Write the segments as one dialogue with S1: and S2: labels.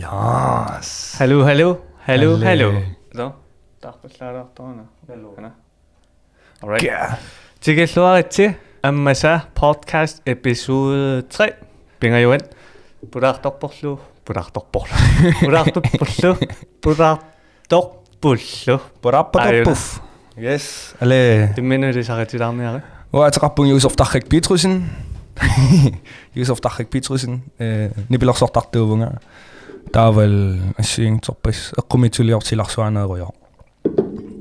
S1: Yes.
S2: Hello.
S1: Hello.
S2: Så, tarpallaalaartoruna. Hello. Alright.
S1: Yeah.
S2: Tigelluaritsi ammasa podcast episode 3. Pingajuan. Pudartorporlu.
S1: Pudartorpuff. Yes. Ale.
S2: Timminulisaritilarniari.
S1: Uataqarpun Yusuf Tarrik Petrusen. Yusuf Tarrik Petrusen. Nibilorsortartuuvunga. Taaval assiingtorpas eqqumituliortilarsuanaarujo.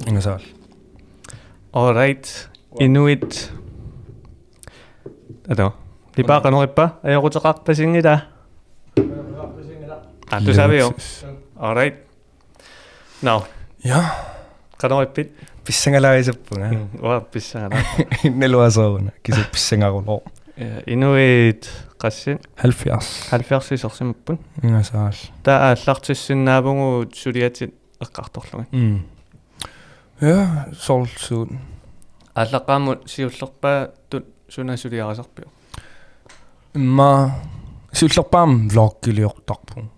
S1: Ingasaal.
S2: Alright. Inuit. Ado. Tipaqanorippa ajoqutaqarpasingila. Du sabe jo. Alright. Now.
S1: Ja.
S2: Qanoripit.
S1: Pissangalaarisappunga.
S2: Pissangala.
S1: Neluasooruna. Kisip pissangarulo.
S2: Inuit qassin
S1: 70.
S2: 70-isorsimappun.
S1: Ingasaal.
S2: Taa allartissinnaavungu suliatit eqqartorlugan.
S1: Ja, solsuun.
S2: Allaqaamut siullerpaa tut sunasuliarasarpiu.
S1: Ma sullerpaam vloggiliortarpu.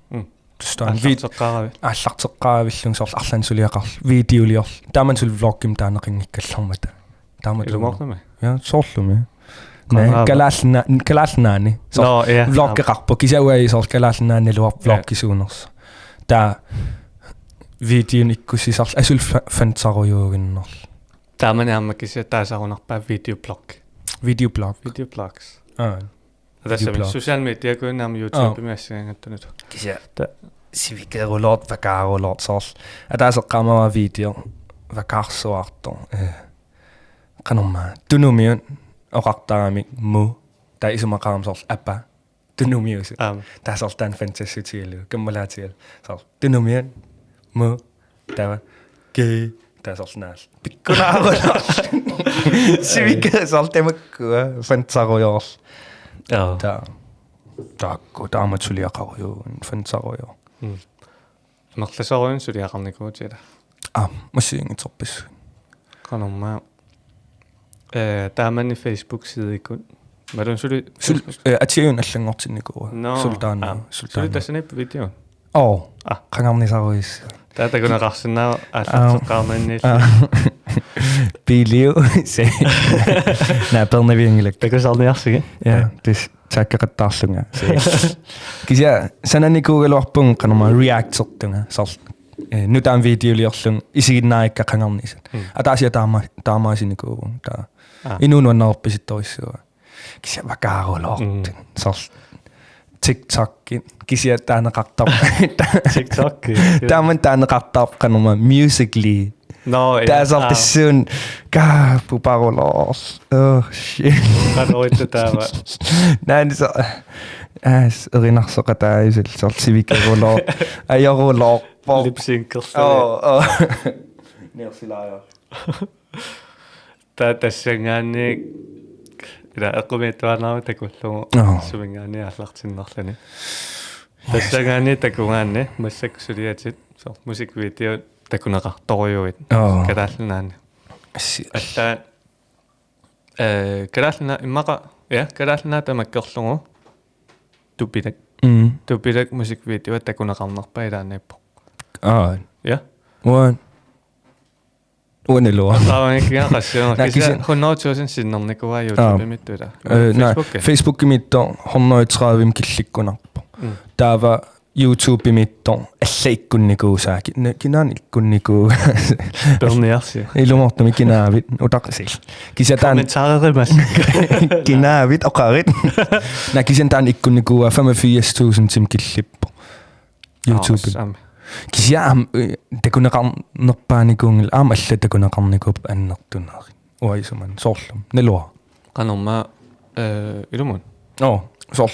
S1: Staan
S2: Allarteqqaaravi.
S1: аллартеққаавиллун сорл арлан сулиақарл видеолиорл тааман сул влоггим таанеқингиккаллармата таамат
S2: Ilumornami.
S1: я соорлуми не калаалнаани сор влоггеқарпу кисауаи сорл калаалнаани луар влоггисуунерс таа видеон иккусисарл асул фантаруйуугиннерл
S2: Taamani ammakisia taasarunarpaa videoblogs. Tässä social media kun nam YouTube miassingattunut.
S1: Kisia sivikerulort vakarulort sors ataaseqqaamava video vakarsuartor qanorma tunumiun oqartaramik mu ta isumaqaram sors appa tunumius taasortaan fantasutiilu kammalaatial sors tunumiun mu tava ke taasornaal pikkunaarular siviker sortemakku fantaruyor taakku taamatuliaqaruju fantaruyor
S2: Merlasoruun suliaqarnikuutila.
S1: Massiingiterpis
S2: Qanorma taamani Facebook sideikun. Malun suli
S1: atiun allangortinnikua sultaana
S2: suli tassanip video.
S1: qangarnisaruis
S2: Taatakunaqarsinnaa аллартеққарнаннил.
S1: Biliu se napernaviangilak
S2: Takusarniarsiga.
S1: ja tis taakkeqattaarlunga kisia sananikuugaluarpun qanorma reactortunga sor nutaan videoliorlun isiginnaarikka qangarnisat ataasia taamaasinikuu taa inuunuannerppisittorissua kisia vakaarulortun sor TikTok kisia taaneqartar
S2: TikTok
S1: taaman taaneqartar qanorma Musical.ly taasor pissuun ka puparulors shit
S2: qanoittataava
S1: naanisa erinarsoqataaisal sor sivikerulor ajorulor
S2: lip-synkerlu
S1: nersilaaja
S2: tassangaanni ila eqqumiittuarnaama takullugu sumingaanni allartinnerlani tassangaanni takungaanni massak suliatit sor musikvideo takuneqartorujuit kalaallunaanni аллаа kalaalna immaqa kalaalna tamakkerlugu tupilak musikvideo takuneqarnerpa ilaanniippo ja
S1: uanelua
S2: qaangikia qassiuna kisa 100,000 sinnernikua YouTube mittula
S1: Facebook mitto 130 killikkunarpo taava YouTube mitto allaikkunnikuusaaki kinaan ikkunniku
S2: perniarsi
S1: ilumortumi kinaavit utaqsil kisataan
S2: kommentaarimas
S1: kinaavit oqarit nakisantaan ikkunnikuua 85,000 tim killippo YouTube kisia takuneqarnerpaanikuungil alla takuneqarnikup annertunaari uaisuman soorlum nelua
S2: qanorma ilumun
S1: sor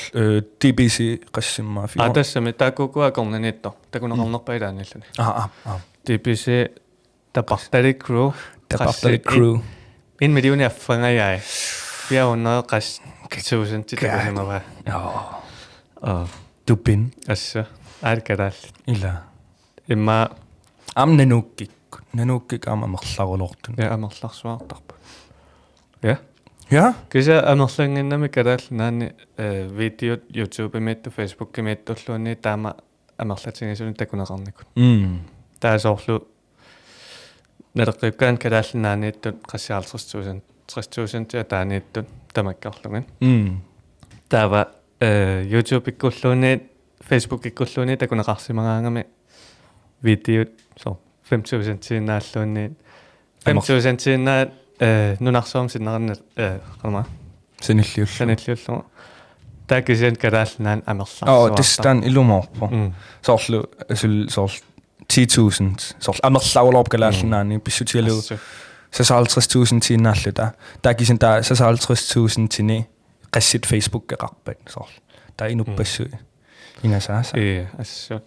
S1: TBC qassimmaa fi
S2: tassami taakukua kornanitto takuneqarnerpa ilaannillani TBC tapartali crew 1 million affangajaai 400 qas 1000 titakusimava
S1: tupin
S2: assa alkadal
S1: ila
S2: imma
S1: nanukkik amerlarulortun
S2: amerlarsuartarpa ja
S1: ja
S2: kisa amerlanginnami kadal naani video YouTube mittu Facebook mittulluunni taama амерлатингасуни такунеқарникут
S1: таасоорлу
S2: налеққиуккаан калааллинаанииттут qassiarlserstuusan 60.000 тиа таанииттут тамаккарлуган таава YouTube иккуллуунит Facebook иккуллуунит такунеқарсимагаангами видео со 5.000 тинааллуунниит 5.000 тинаат нунарсоом синнернат qama саниллиуллума таакисиан калааллинаан амерларсуарта
S1: тистан илумаорпо соорлу асул соорл 10.000 соорл амерлаулорп калааллинаани писсутиалу 56.000 тинааллута таакисин таа 56.000 тини qassит Facebook qeqarpat soorl taa inuppassui ingasaasa
S2: ассут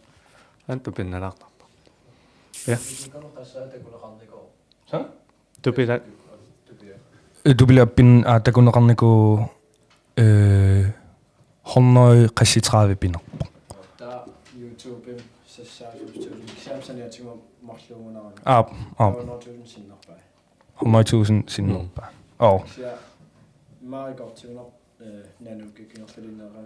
S2: анту пинналаартарпа я тупила
S1: тупилаппин таакунеқарнику хорной qassitраави пинерпо
S3: таа YouTube сассаалустули марлуугунарана
S1: хорной синнерпа
S3: маигортигунер нануккикингерлалиннера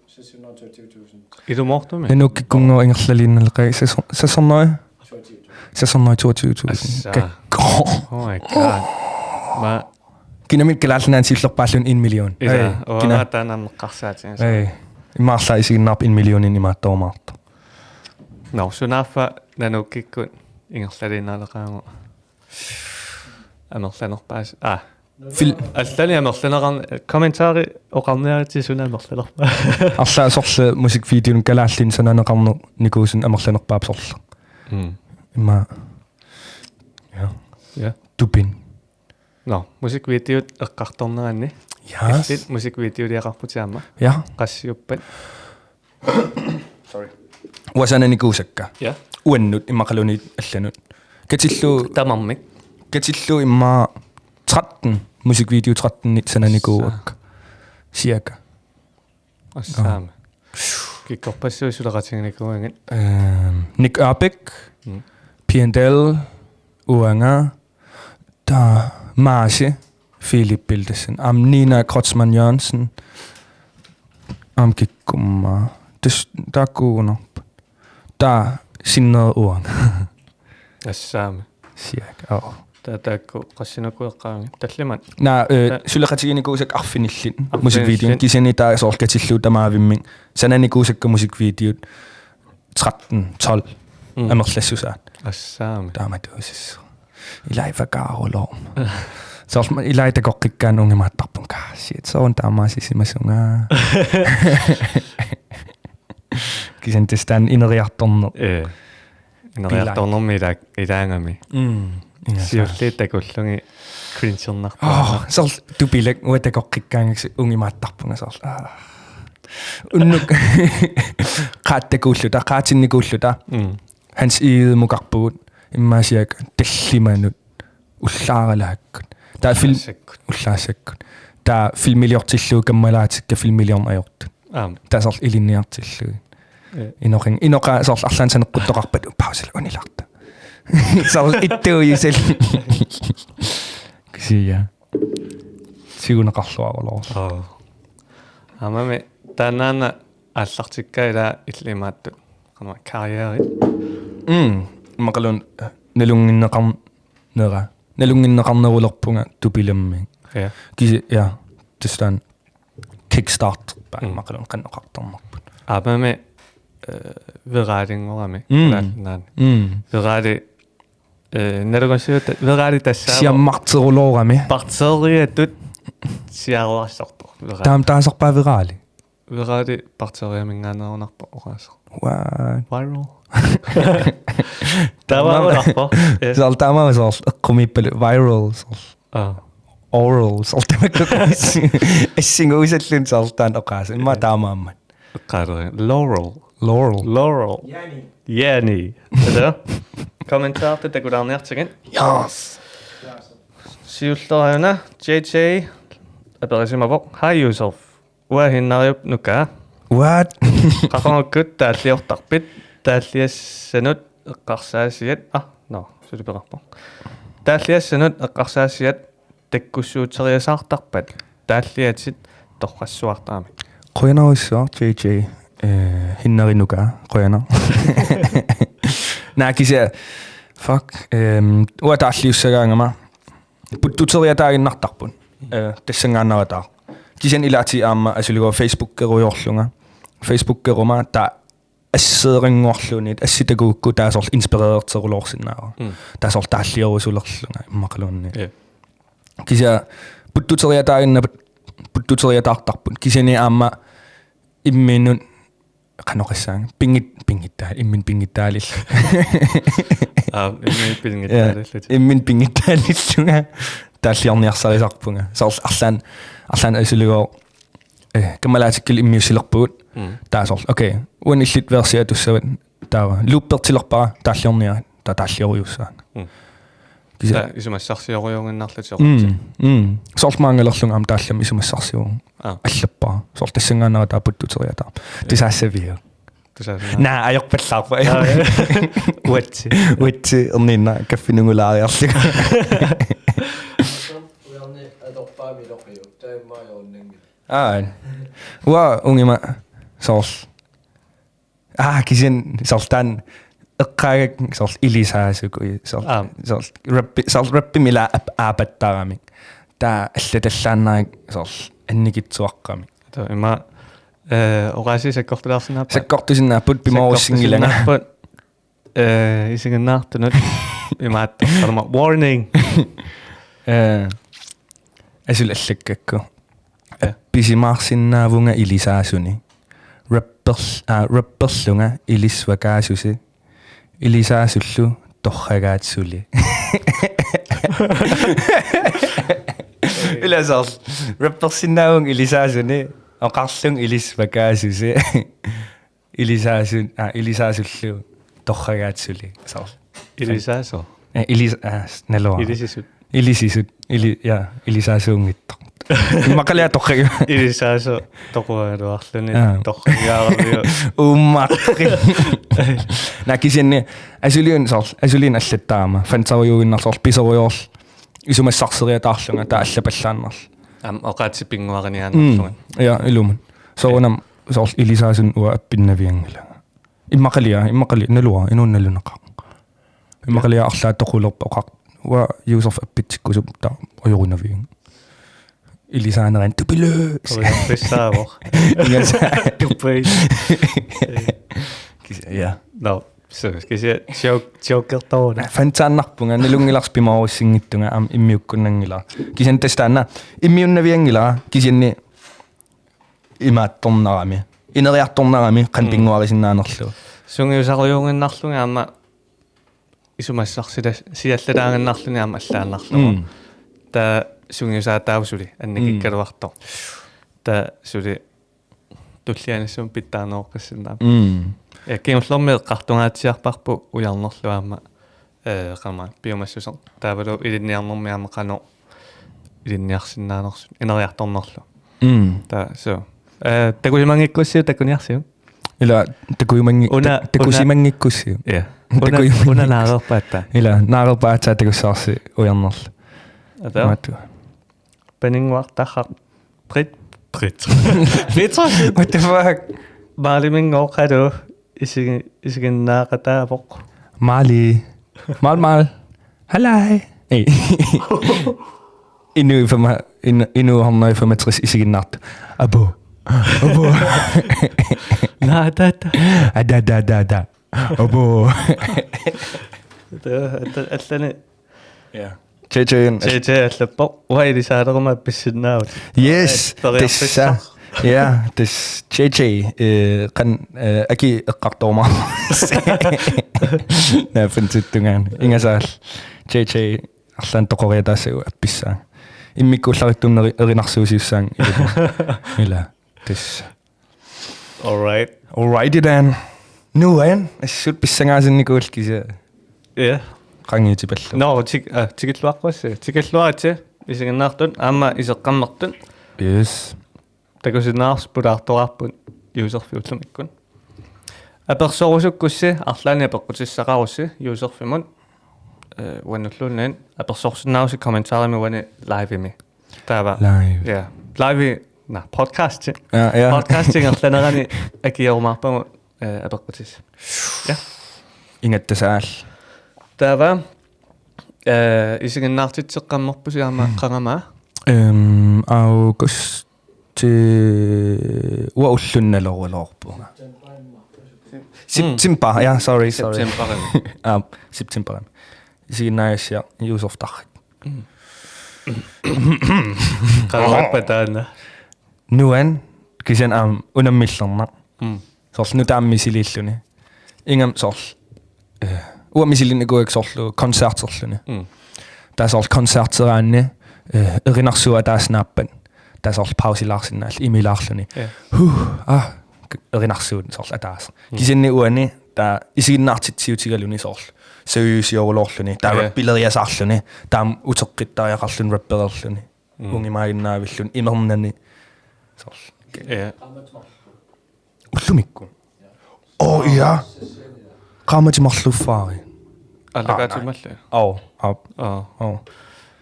S3: сассунартуутиутуусун
S2: илумортуми
S1: нануккиккунгоо ингерлалиннелеқи сасорной 22.000 какко
S2: oh my god ма
S1: кинамит калааллинаан силлерпааллун 1 миллион
S2: кина таанамеққарсаатин
S1: имаарлаа исигиннарп 1 миллионин имааттоомаарто
S2: no sunaffa nanukkikkun ингерлалиннаалеқаангу амерланерпаас
S1: фил
S2: аллали амерланеран комментари оқарниарити сунамерланерпа
S1: арлаа сорлу мусиквидеон калааллин сананеқарнер никуусун амерланерпаап сорлу имма
S2: я
S1: тупин
S2: no musikvideot eqqartorneranni
S1: yes
S2: musikvideoliaqarputiaama
S1: ja
S2: qassiuppat
S1: sorry wasananikuusakka
S2: ja
S1: uannut immaqaluni allanut katillu
S2: tamarmik
S1: katillu imma 13 musikvideo 13 nit sananikuuakka cirka
S2: assaam kikkorpassuusuleqatingnikuangit
S1: Nick Arbeck Piandel Uanga da Marge Philip Bildersen am Nina Krotzmann Jørgensen am Kikkumma der går der sinner Uang
S2: assaam
S1: cirka
S2: tatakku qassinakueqqaangi tallimat
S1: na suleqatiginikuusak arfinillin musikvideon kisani taa soorkatillu tamaavimmin sananikuusakka musikvideot 13 12 amerlassusaat
S2: assaam
S1: taamatuusis ilaivakarulorm soorma ilaitakoqqikkaan ungimaattarpun kaasiat soon taamaasisimasunga kisan testan ineriartorner
S2: ineriartornermi ilaangami siulliittakullungi cringe-ernerpa
S1: soorl tupilak uatakoqqikkaangiksi ungimaattarpunga soorl unnuk qaattakuulluta qaatinnikulluta hans iidemuqarpugut immaasiak tallimanut ullaaralaakkut taa film ullaasakkut taa filmiliortilluu kammalaatikka filmiliornajortut taa soorl ilinniartillugi inoqa soorl arlaansaneqquttoqarpat pausala unilarta soorl ittuuyisal kisia siguneqarluarulor
S2: amami taanaana аллартиккаила иллимаатту qanua karriere
S1: maqalun nalunginneqarnerulerpunga tupilammi
S2: ja
S1: kisi ja testan kickstart maqalun qanneqartornerput
S2: amami veraadingorami naan veraadi nalugonsiut veraadi tassaa
S1: siammarterulorami
S2: parteriatut siaruarsortor
S1: taam taasarpaa veraali
S2: veraadi parteriamingaanерunarpa oraasor viral tavararpa
S1: soorl taama soorl eqqumippalu viral soorl oral soorl tamakkakuis assinguusallun soorl taan oqaasa imma taamaammat
S2: eqqaaleri laurel yani ada kommentaar takularniartigan
S1: yes
S2: siullerajuna JJ aperissimavok hi yourself uahinnariup nuka
S1: what
S2: qaqangukkut taalliortarpit taalliassanut eqqarsaasiat no suliperarpo taalliassanut eqqarsaasiat takkussuuteriasaartarpat taalliatit torrassuartaami
S1: qoinaruissuar JJ Hinnarinuka qoyana. Nakisia fuck uataalliussagaangama puttuteriataaginnartarpun tassangaannarataa kisen ilaati aamma asuligo Facebook-keruyorlunga Facebook-keruma ta asseringuarluunit assitaguukku taasorl inspireerterulorsinnaara taasorl taalliarusulerlunga immaqaluunni kisia puttuteriataartarpun kiseni aamma imminnun qanoqissaanga pingittaa immin pingittaalil immin pingittaalillunga taalliarniarsarisarpunga soorl arlaan asuligo kammalaatikkel immiussilerpugut taasorl okay uan illit versia tussavat taava luuppertilerpara taalliornia taallioruyussaanga
S2: kisa isumassarsioruyunginnarlutior
S1: soorl maangalerlunga am taallam isumassarsiugu allappa soorl tassangaannara taaputtuteriata tisaassavia naa ajorpallaarpa uatsi erniinna kaffinungulaariarluga
S3: ujarni adorpaamiloqiu taimmaajorningi
S1: ua ungima soorl kisen soorltaan eqqaagak soorl ilisaasuku soorl rappimila aapattaramik taa allatallaannarik soorl annikitsuaqqami
S2: ima orasi sakkortulaarsinnaappa
S1: sakkortusinnaaput pimorussingilaga
S2: isiginnaartunut imaattarma warning
S1: asul allakkakku appisimaarsinnaavunga ilisaasuni rapperlunga ilisvakaasusi ilisaasullu torragaatsuli ilasorl rappersinnaavung ilisaasuni oqarlung ilisvakaasusi ilisaasullu torragaatsuli sorl
S2: ilisaaso
S1: nalua ilisisut ilisaasuungittor maqalia torraga
S2: ilisaaso toquaruarluni torragaaravio
S1: ummaqqi nakisinni asulin allattaama fantaruyuginnarsorl piseruyorl isumassarseriataarlunga taa allapallaannarl
S2: oqaatsipinguariniaanarlunga
S1: ilumun soonam sorl ilisaasun ua appinnaviangila immaqalia nalua inuunnaluneqa immaqalia arlaattoqulerpa oqaq ua user appitsikkusum taa ajorinaviang ilisaaneran tupilö
S2: pissaavor tupei
S1: ja
S2: no kisia jokertoona
S1: fantaannarpunga nalungilars pimarussingittunga am immiukkunnangila kisen testaanna immiunnaviangila kisianni imaattornarami ineriartornarami qanpinguarisinnaanерlu
S2: sungiusaruyunginnarlunga amma isumassarsilas siallataangannarluni amma allaannarlu ta sungiusaataavsuli annikikkaluartor ta suli tullianissum pittaanooqqissinnaam kimslormi qartungaatsiarparpu ujarnerluaama qama biomassuser taavalu ilinniarnermiaama qano ilinniarsinnaanersu ineriartornerlu ta so takusimangikkussiu takuniarsiu
S1: ila takusimangikkussiu
S2: ja una naagerpaatta
S1: ila naagerpaatsa takussaarsi ujarnerlu
S2: ata peningwartarra Brit
S1: what the fuck
S2: maalimingoqalu isiginnaaqataapoq
S1: mal halai ei inu hornoi formatris isiginnaartu abo da abo
S2: allani
S1: ja JJ
S2: allappo uaili saaleruma pissinnaavut
S1: yes tissa ja this JJ kan aki eqqartorma nafantuttungaan ingasaal JJ arlan toqoriataassau appissaa immikkuullarittunneri erinarsuusiussaan ila this alrighty then nuan assut pissangaasinnikuulkisa
S2: ja
S1: qangiitipallu
S2: no tikilluaqqussi tikilluaati isiginnaartun aamma iseqqammertun
S1: yes
S2: takusinnaarspulaartoraarpun userfiullamikkun apersorusukkussi arlaani apeqqutissaqarussi userfimun uannulluunnain apersorsinnaarussi kommentaarimi uani liveimi taava
S1: live
S2: ja live podcasting.
S1: Ja.
S2: Podcasting er lænderani akiormarpamu aperqutis. Ja.
S1: Ingattasaal.
S2: Der var isiginnartitseqqammorpusiama qangama.
S1: August uullunnalorulorpunga. September. Ja, sorry.
S2: September.
S1: September. Isiginnaassia Yusuftarrik.
S2: Qangapataana.
S1: Nuan kisen unammillerna. Sors nu taammisililluni. Ingam sors uammisillinnikuak sorlu konserterluni. Der sors konserteraanni erinarsuа taasnaappan. Der sors pausilaarsinnaall imilaarluni. Erinarsuun sors ataas. Kisenni uani ta isiginnaartitsiutigaluni sors seriøsiorulorluni. Der billeriasarluni. Der uteqqittariaqarlun rappererluni. Ungimaaginnaavillun imernani sors.
S2: Ja.
S1: Ullumikku. Ja. Qaamatimarluffaari.
S2: Allagaatimallu.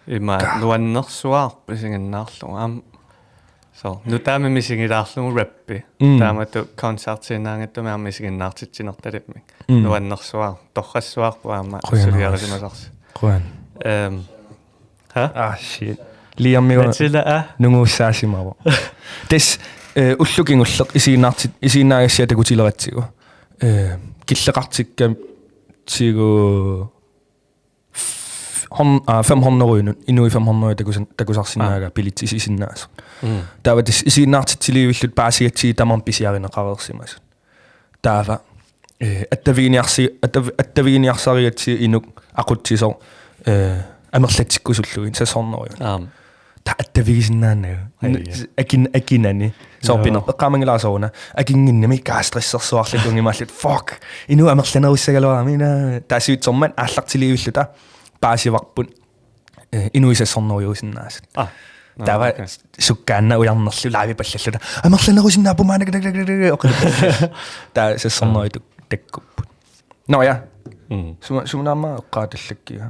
S2: Ima nuannersuarp isinginnaarlu so nu taame misingilaarlugu rappi taamatu konsertinaangattumi armi isinginnaartitsinertalipmi nuannersuar torrassuarpu aama suliarisimasarsi
S1: Quan. Shit. Liammiu nunguussaasimaru. Des ullukingulleq isiginnaagassiа takutileраtsigu. Killeqartikkam tigu 500 inui 500 takusarsinaaga pilitsisisinnaas. Taava des isiginnaartitsiliuillut paasigatsi tamam pisiarineqareersimas. Taava attaviniarsarigatsi inuk aqutsisor amerlatsikkusulluin sassorneruun. Ta attavigisinnaannaga akinani soorpiner eqqaamangilaasoruna akinginnami kaastressersuarlakungimallut fuck inu amerlanerussagaluaramina taasiutsorman aallartiliuilluta paasivarpun inuisassorneriusinnaas tava sukkaanna ujarnerlu laavipallalluta amerlanerusinnaappumaanaka ta sassorneritu takkupput no ja sumaamma eqqaatallakkiga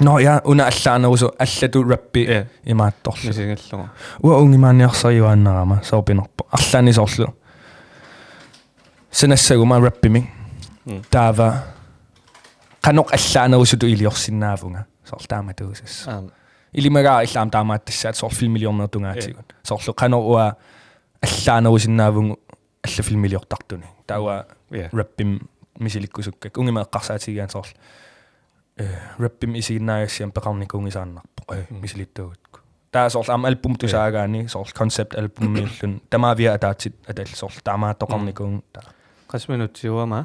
S1: no ja una allaanerusu allatu rappi imaattorlu
S2: misingallugu
S1: ungimaaniarsariuaannarama soorpinerpo arlaani sorlu sanassaguma rappimi taava qanoq allaanerusutu iliorsinnaafunga soor taamatuusas ilimagaa illaam taamaattassaat soor filmiliornertungaatigun soorlu qanoq ua allaanerusinnaavungu alla filmiliortartuni taua rappim misilikkusukkak ungimeeqqarsaatigiaan soorlu rappim isiginnaaгаssiam peqarnikuungisaannarpo misilittuugutku taa soorl am album tusaagaani soorl concept albummiullun tamaavia ataatsit atall soorl taamaattoqarnikuun ta
S2: qasminutsiuama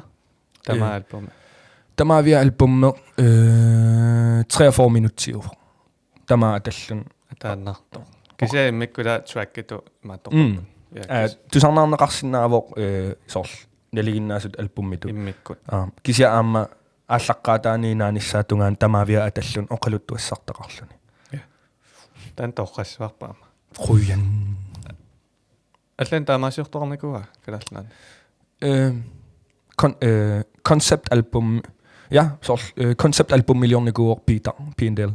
S2: tama album
S1: tamaavia albummeq 43 minutsiu tama atallun
S2: ataannarto kise immikkula trackitu maattor
S1: tusarnaarneqarsinnaavoq soorl naliginnaasut albummitu
S2: immikkut
S1: kisia aamma ааллаққаатаани нааниссаатунгаан тамаавиа аталлун оқалуттуассартақарлуни
S2: тан тоққассуарпаама
S1: қуян
S2: аллан таамаасиорторникуа калааллаан
S1: concept album ja så concept album millionikуор piindel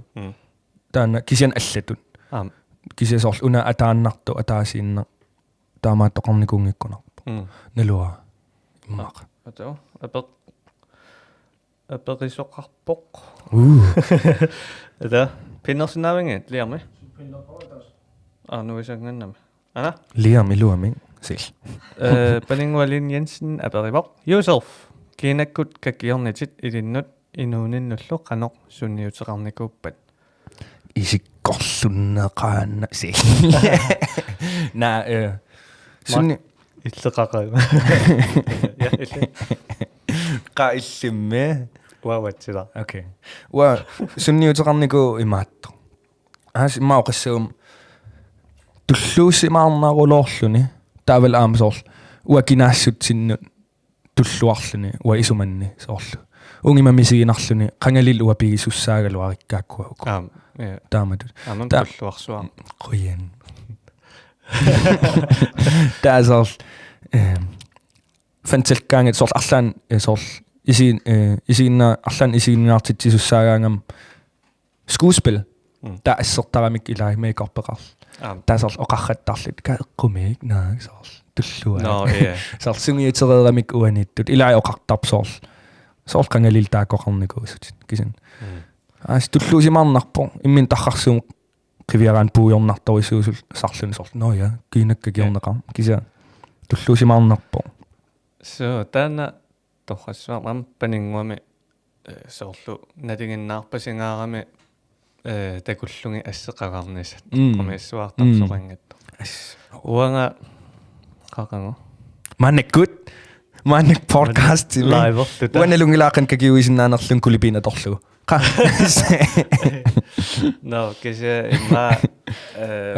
S1: taana kisian allatun kisia sorl una ataannartu ataasiinna taamaattoqarnikunngikkunarpu nalua immaq
S2: atao aperisoqqarpoq ada pinnersinaavingat liarmi nuisangannami ana
S1: liarmi luami sil
S2: Palingualin Jensen aperivoq yourself kiinakkut kakiornitit ilinnut inuuninnullu qanoq sunniuteqarnikuuppat
S1: isikkorlunneqaanna sil na sunni
S2: illeqaqaima ja ille
S1: qaillimme
S2: wawatsila
S1: okay wa sunniuteqarniku imaatto maoqassuum tulluusimaarnaarulorluni taaval aamsorl uakinaassutsinnu tulluarluni ua isumanni soorlu ungimamisiginarluni qangalil uapigisussaagaluarikkaakkuaku taamatut
S2: tulluarsuar
S1: qoyan taasorl fantalkaangat sorl arlaan sorl isiginna arlaan isiginnaartitsisussaagaangam skuespil ta assertaramik ilai makeupeqarl taasor oqarrattarlut kaeqqumi naag soor tullua
S2: no ja
S1: soor sungiutereeramik uanittut ilai oqartarpsoor soor kangalil taakoqarnikuusut kisan as tulluusimarnarpo immin tarrarsuum qiviaraan puujornartorisuusul sarluni soor no ja kiinakkagiorneqar kisa tulluusimarnarpo
S2: so taana torrassuam paninguami soorlu natinginnaarpasingaarami takullungi asseqaqarnisat qomiissuartarsoqangattu uanga qaqango
S1: mannekkut mannek podcast
S2: live
S1: uanalungilaaqan kakiuisinnaanarlun kulipina torlu qa
S2: no kise imma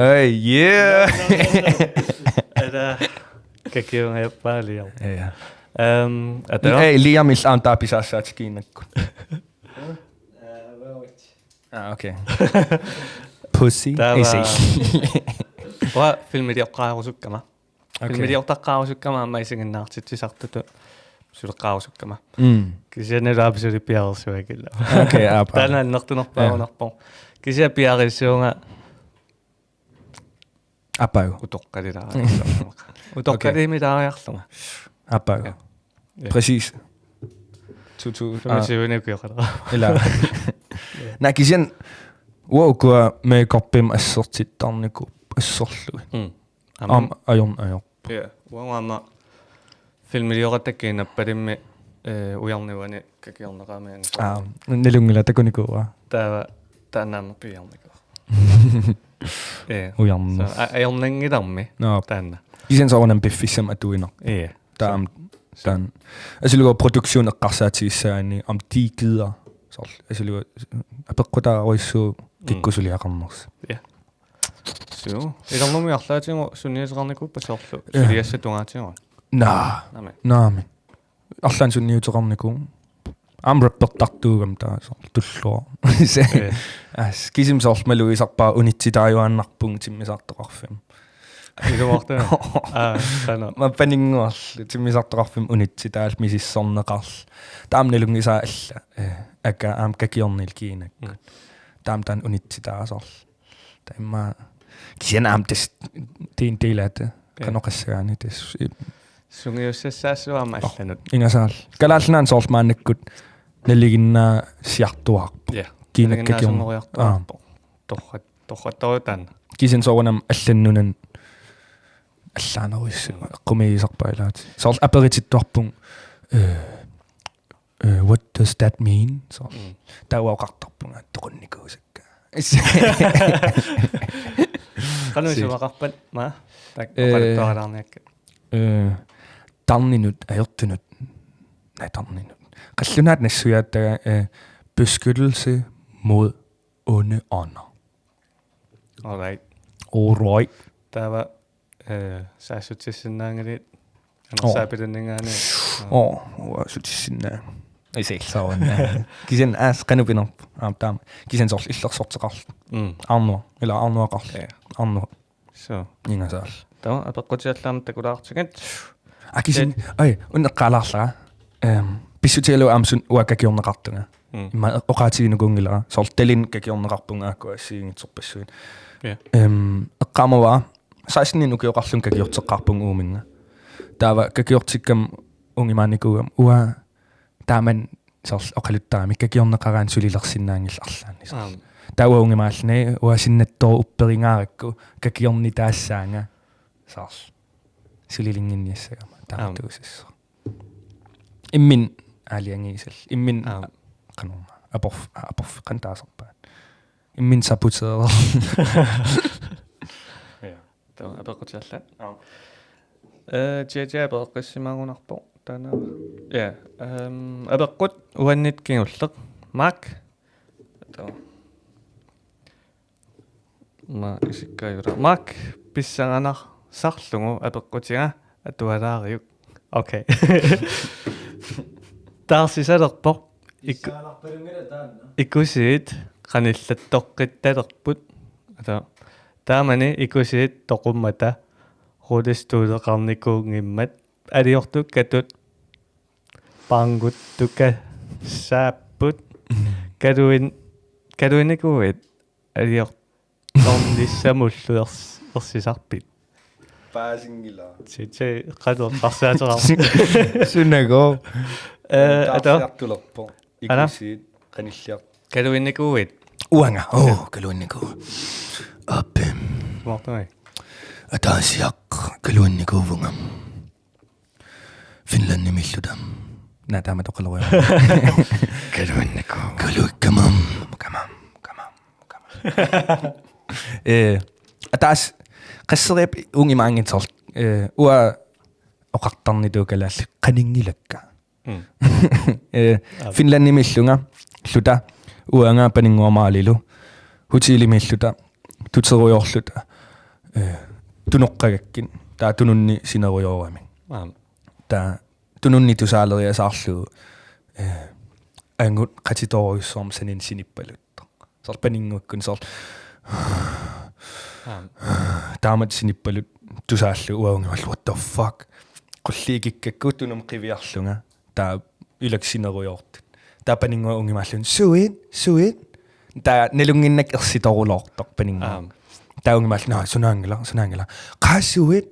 S1: hey yeah
S2: ada kakiungaappaalior
S1: ja
S2: atao
S1: ei liamil aantaapisaassaatikiinnakkut okay pussy ei
S2: wa filmidioqqaarusukkama filmidioqqaarusukkama maisinginnaartitsisartutu suleqqaarusukkama kisianelaapsuli piarersuakilla
S1: okay apa
S2: taana nertunerpaarunerpo kisia piarissuunga
S1: apagu
S2: utoqqalilaa utoqqalimilaariarlunga
S1: apagu præcis tu
S2: famasiunikuyaqala
S1: ila nakisian uukua meeqarpim assertittarniku assorlu ajon
S2: ja uangama filmilioqatakkiinappalimmi ujarniwani kakiorneqaamiani
S1: nilungila takunikuwa
S2: taanaama piarniku
S1: ujarnu
S2: ajornangilarmi
S1: no
S2: taanna
S1: kisian soornam biffissam atuiner taam tan asulugo produktion eqqarsaatigissaani am 10 gider soor asulugo apeqqutaaruissu kikkusuliaqarners
S2: ja so ilornumiarlaatingo sunniuteqarniku passorlu suliassatugaatigo
S1: naami arlaan sunniuteqarniku am rappertartuugam taa soor tullua as kisim soor maluisarpaa unitsitaajuaannarpung timmisartoqarfim
S2: ilumorta taana
S1: ma paninguarlu timmisartoqarfim unitsitaal misissorneqarl taamnalungisaa alla akka am kakiornil kiinakku taam taan unitsitaasorl taimma kisian am tes tiin tiilata kanoqassagaani tes
S2: sungiussassaassuama allanut
S1: ingasaal kalaalnaan soorl maannakkut naliginnaa siartuarpo
S2: kiinakkakiorneriartuarpo torrattorutan
S1: kisian soornam allannunan allaaneruissu qumiisarpailaati soorl aperitittuarpung what does that mean soorl tauaqartarpunga toqunnikuusakka
S2: qanuisuaqarpat ma taqqalattuaralaarniakka
S1: tarninut ajertunut tarninut qallunaat nassuyaataga beskyttelse mod onde ånder.
S2: Alright. Der var saasutissinnaangalit anasaapitanningaani
S1: sutissinnaang isaalsaawan kisen qanupinerp taam kisen sorl illersorteqarl arnua ila arnuaqarl arnua
S2: so
S1: ingasaal
S2: tama apeqqutiallaam takulaartigat
S1: kisen ai unneqqaalaarlaga pissutialu amsun uakakiorneqartunga imma oqaatiginukungilera sorl talin kakiorneqarpunga akkuassiingitsorpassuin eqqaamava 16 ukioqarlun kakiorteqqarpung uuminga taava kakiortikkam ungimaannikuugam ua taaman sorl oqaluttaami kakiorneqaraan sulilersinnaangillarlaanni taua ungimaallne uasinnattor upperingaarikku kakiorni taassaanga sorl sulilinginniassagama taamatuusissa immin aliangiisal immin qanuma aporf qantaaserpaan immin saputerer
S2: tama apeqqutiallat JJ apeqqissimaagunarpo taana apeqqut uannit kingulleq maak tama ma isikkayura maak pissanganar sarlungu apeqqutiga atualaariuk okay taarsisalerpoq ikusiit qanillattoqqittalerput ata taamani ikusiit toqummata rulistuuleqarnikuungimmat aliortuk katut panguttuka saapput kaluinikuit aliort tornissamulluers Orsisarpit.
S1: Paasingila.
S2: Tite qatortarsaatera.
S1: Sunnago.
S2: Ata.
S1: Tulerpo. Ikusiit qanilliaq.
S2: Kaluinnikuit.
S1: Uanga. Kaluinniku. Appem.
S2: Mortoi.
S1: Ataasiaq kaluinnikuuvunga. Finlanni milludam. Näetäämme toqalawa. Kaluinniku. Kaluikkamam. Kamam. Ataas qasseriap ungimaangitsor ua oqartarnituukalaallu qaningilakka. Finlanni millunga luta uanga paninguamaalilu hutilimilluta tuteruyorluta tunoqqagakkin taa tununni sineruyorami taa tununni tusaaleriasaarlu angut qatitoriussorm sanin sinippalut sor paninguakkun sor taamat sinippalut tusaallu uaungimallu what the fuck qulliikikkakku tunum qiviarlunga taa ilaksineriortut taa paningua ungimaallun suit taa nelunginnak ersitorulortoq paningua taa ungimaallun sunaangala qaasuit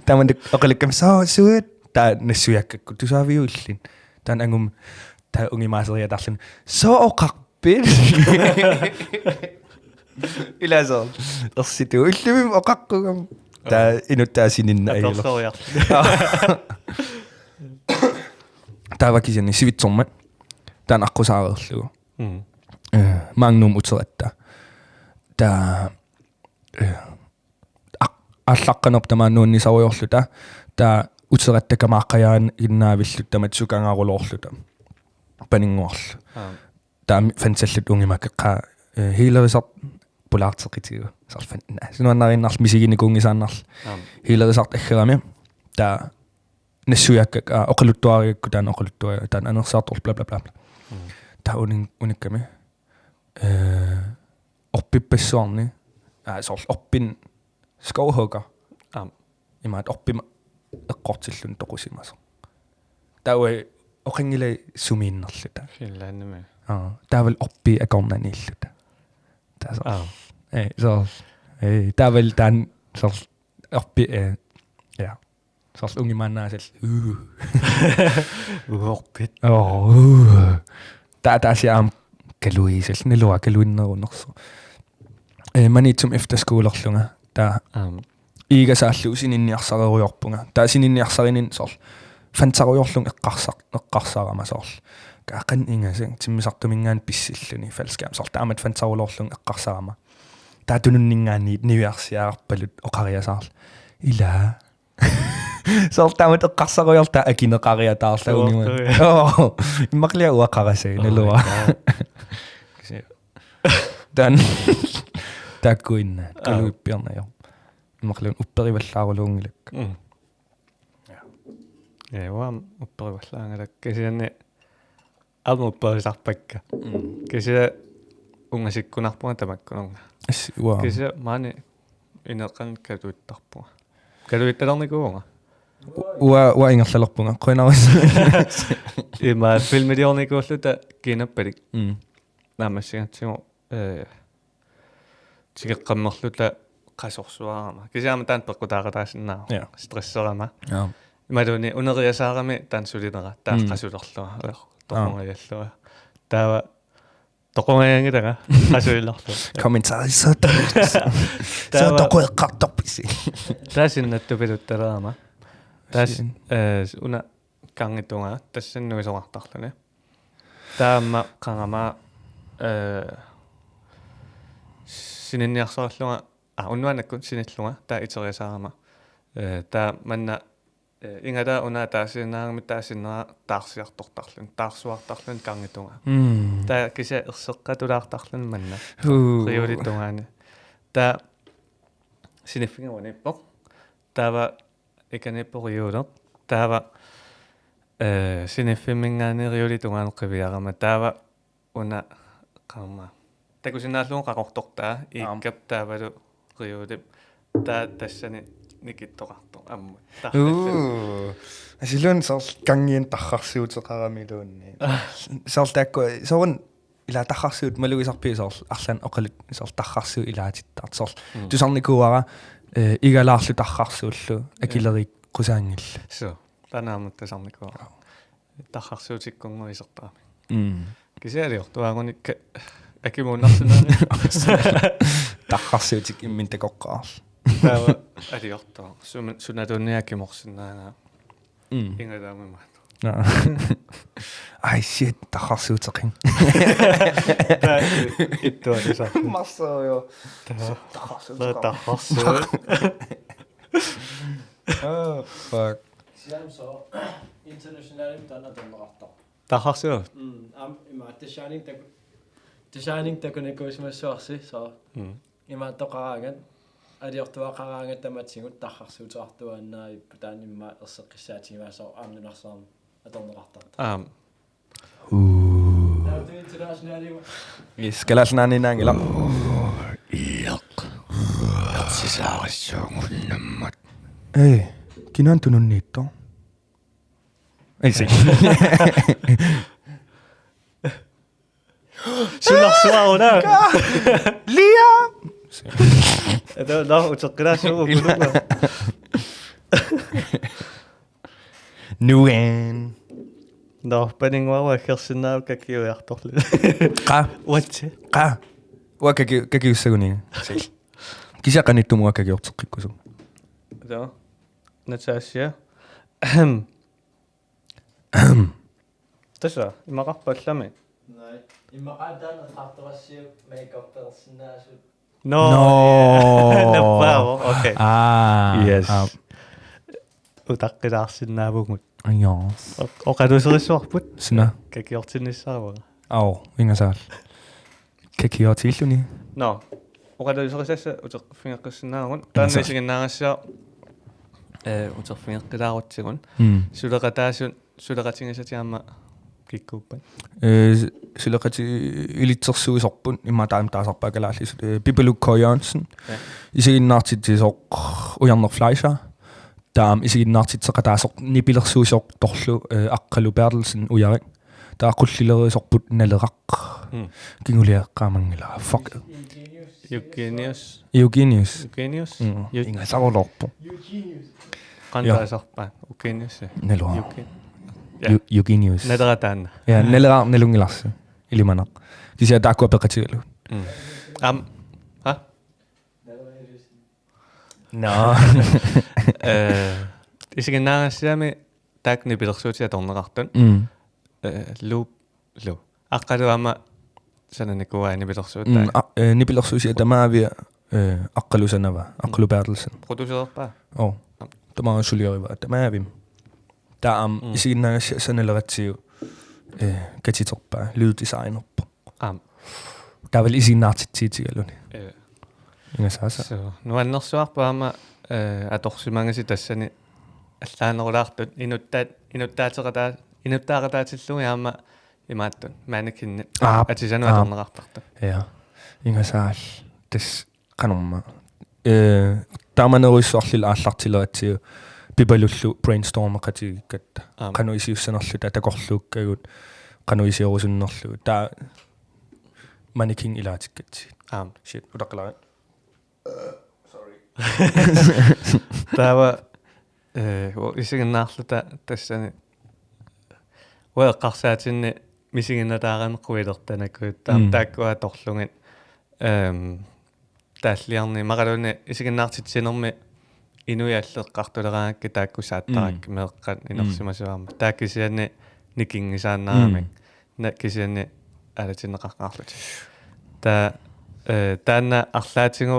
S1: taa manduk oqalikkam suit taa nassuyakkakku tusaaviullin taan angum taa ungimaaseriatarlun oqarpit ilaasor ersitu ullumim oqaqqugam taa inuttaasinninna ayilo taavakisani sivitsormat taan aqqusaareerlugu magnum uteratta taa аллаққанерп тамааннуунни саруйорлута таа утераттакамааққаяан иннааvillut тамат сукангаарлуорлута панингуарлу таа фансаллут унгимакеққа хилерисар пулаартеқитигу сарфан синуаннариннарл мисигиникуунгисааннарл хилерисарт аггерами таа нассуяккак оқалуттуаригакку таана оқалуттуа таан анерсаартор бла бла бла таа уникками орпиппассуарни сорл орпин skovhugger имаат орпима эққортиллун тоқусимасо тауэ оқингилай сумииннерлута
S2: финландми
S1: таавал орпи акорнанииллута таасо со таавал таан сор орпи я сор унгимаанаасал
S2: уорпит
S1: таасиам калуисал налуа калуиннерунерсо манитсум эфтерскуулерлунга таа игасааллу сининниарсареруйорпунга таа сининниарсаринин сор фантаруйорлун эққарсарама сор каақан ингасин тиммисартумингаан писсиллуни фалскаам сор таамат фантарулоорлун эққарсарама таа тунуннингаани нивиарсиаарпалут оқариасаарл ила сор таамат эққарсаруйорта акинеқариатаарлаагунима иммақлиа уақарасаа налуа дан таккуинна калуиппиарнаё иммарлун уппериваллаарулуунгилак
S2: вам уппериваллаангалак кисианни амупперисарпакка кисиа унгасиккунарпунга тамаккунерга кисиа маани инеқан калуиттарпунга калуитталерникуунга
S1: уа ингерлалерпунга қойнарис
S2: има филмидиорникууллута кинаппалик наамассигатсигу тигеққаммерлута қасорсуарама кисиама таан пеққутааратаасиннаа стрессерама ималуни унериасаарами таан сулинера таа қасулерлуа тоқонгиаллуа таава тоқонгиангилага қасулиллерлу
S1: комментарисаа таа тоқоэққарторписи
S2: таасиннаттупилутталерама таас уна кангитунга тассаннуисоқартарлуни таама қангама сининниарсорлунга уннуанаккун синиллунга таа итериасаарама таа манна ингада уна таасинаарми таасиннера таарсиартортарлун таарсуартарлун кангитунга таа кися ерсеққатулаартарлун манна риулиттунгаани таа синиффингуаниппоқ таава иканиппориулер таава синиффиммингаани риулитунгаанеққивиарама таава уна қамма такусинааллуун қақортортаа ииккап таавалу риулип таа тассани никиттоқартор амма
S1: асилун сор кангиен таррарсуутеқарамилуунни сор такку сорун ila taxarsuut maluisarpiisoorl arlan oqalut isoorl tarrarsu ilaatittaart soorl tusarnikuara igalaarlu tarrarsuullu akilerik qusaangilla
S2: so tanaamut tasarnikuara tarrarsuutikkungu isertaami kisialiortuagunik akimuunarsunaani
S1: tarrarsuutik immin takoqqaarl
S2: tava aliortua sunatuunniakimorsunnaanga ingalaamima
S1: ai shit tarrarsuuteqin
S2: ittualisa
S1: marsoyo
S2: tarrarsuut
S1: oh fuck
S3: Siam så internationalt donnerter.
S2: tarrarsuut
S3: Am ima the shining der kunne gå som source så. Ima toqarangat adiortuaqarangat tamatsingut tarrarsuutartuanna ipputaan imma erseqqissaatimaa so amnunarsaam atornerartart. Det internationalt.
S1: Yes, kalasnaaninaangila.
S2: Yatsisaarissuungunnammat.
S1: Ei, kinan tununniitto. Ei se.
S2: Sunarsuaruna.
S1: Lia.
S2: No, utsoqqinaassuugu kulunga.
S1: Nuen.
S2: No, paninguarua kersinnaau kakiuiartorlu.
S1: Qa.
S2: Watsi.
S1: Qa. Kakiussaguni. Kisaqanittumua kakiorteqqikkusu.
S2: No. Natasha. Tasa, imaqarpallami.
S3: Nej. Ima qadan attarterassiu makeup persinnaasut.
S2: No. Bravo. Okay. Yes. Utaqqilaarsinnaavugut.
S1: Yes.
S2: Oqaluserissuarput.
S1: Sina.
S2: Kakiortinnissaava.
S1: Ingasaal. Kakiortilluni.
S2: No. Oqaluserisassa uteqfingeqqissinaagun. Taannisinginnaangassaa uterfingeqqilaarutsigun. Suleqataasun suleqatingisatiamma kikkuuppan.
S1: Suleqati ilitsersuisorpun imma taamtaasarpaa kalaallisut Pipelukko Jørgensen. Isiginnaartitisoq ujarnerfleischer. Taam isiginnaartitseqataasoq nipilersuusoq torlu aqqalu Bertelsen ujarik. Taaqqullilerisorput naleraq. Kinguliaqqaamangila. Fuck.
S2: Eugenius.
S1: Ingasarolorpu.
S2: Qantaasarpaa. Eugenius.
S1: Nelua. Eugenius.
S2: Naderataanna.
S1: Ja, nelera nelungilarsu. Ilimanaq. Kisia taakua peqatigalu.
S2: Ha?
S1: No.
S2: Isiginnaangassiami taakni pilersuutia tornerartun. Lu. Aqqaluama sananikuaani pilersuuttaa.
S1: Nipilersuusia tamaavia aqqalusanava. Aqqalu Bertelsen.
S2: Producererpaa.
S1: Tamaa sulioriva tamaavim. Taam isiginnaangassia saneleratsiu katiterpaa lyddesignerppu. Taavel isiginnaartitsiitigaluni. Ingasaasa.
S2: So, nuannersuarpaama atorsimangasi tassani allaanerulaartut inuttaaqataatillugi aama imaattun maanikinni atisanu atornerartarta.
S1: Ja. Ingasaal tas qanorma. Taamaneruissuarlil aallartileratsiu pipalullu brainstormeqatigikkatta. Qanuisiussanerluta takorluukkagut qanuisiurusunnerlu taa maniking ilaatikkat. Shit, udaqalaa. Sorry.
S2: Tava isiginnaarluta tassani ueqqarsaatinni misiginnataaremeqquilertanakkuut taam taakkua torlungit taalliarni maqaluni isiginnaartitsinermi inuialleqqartuleraangakki taakkusaattarak meeqqan inersimasuarma taakkisianni nikingisaannaaramik nakkisianni alatinneqarqaarlut ta taanna arlaatigu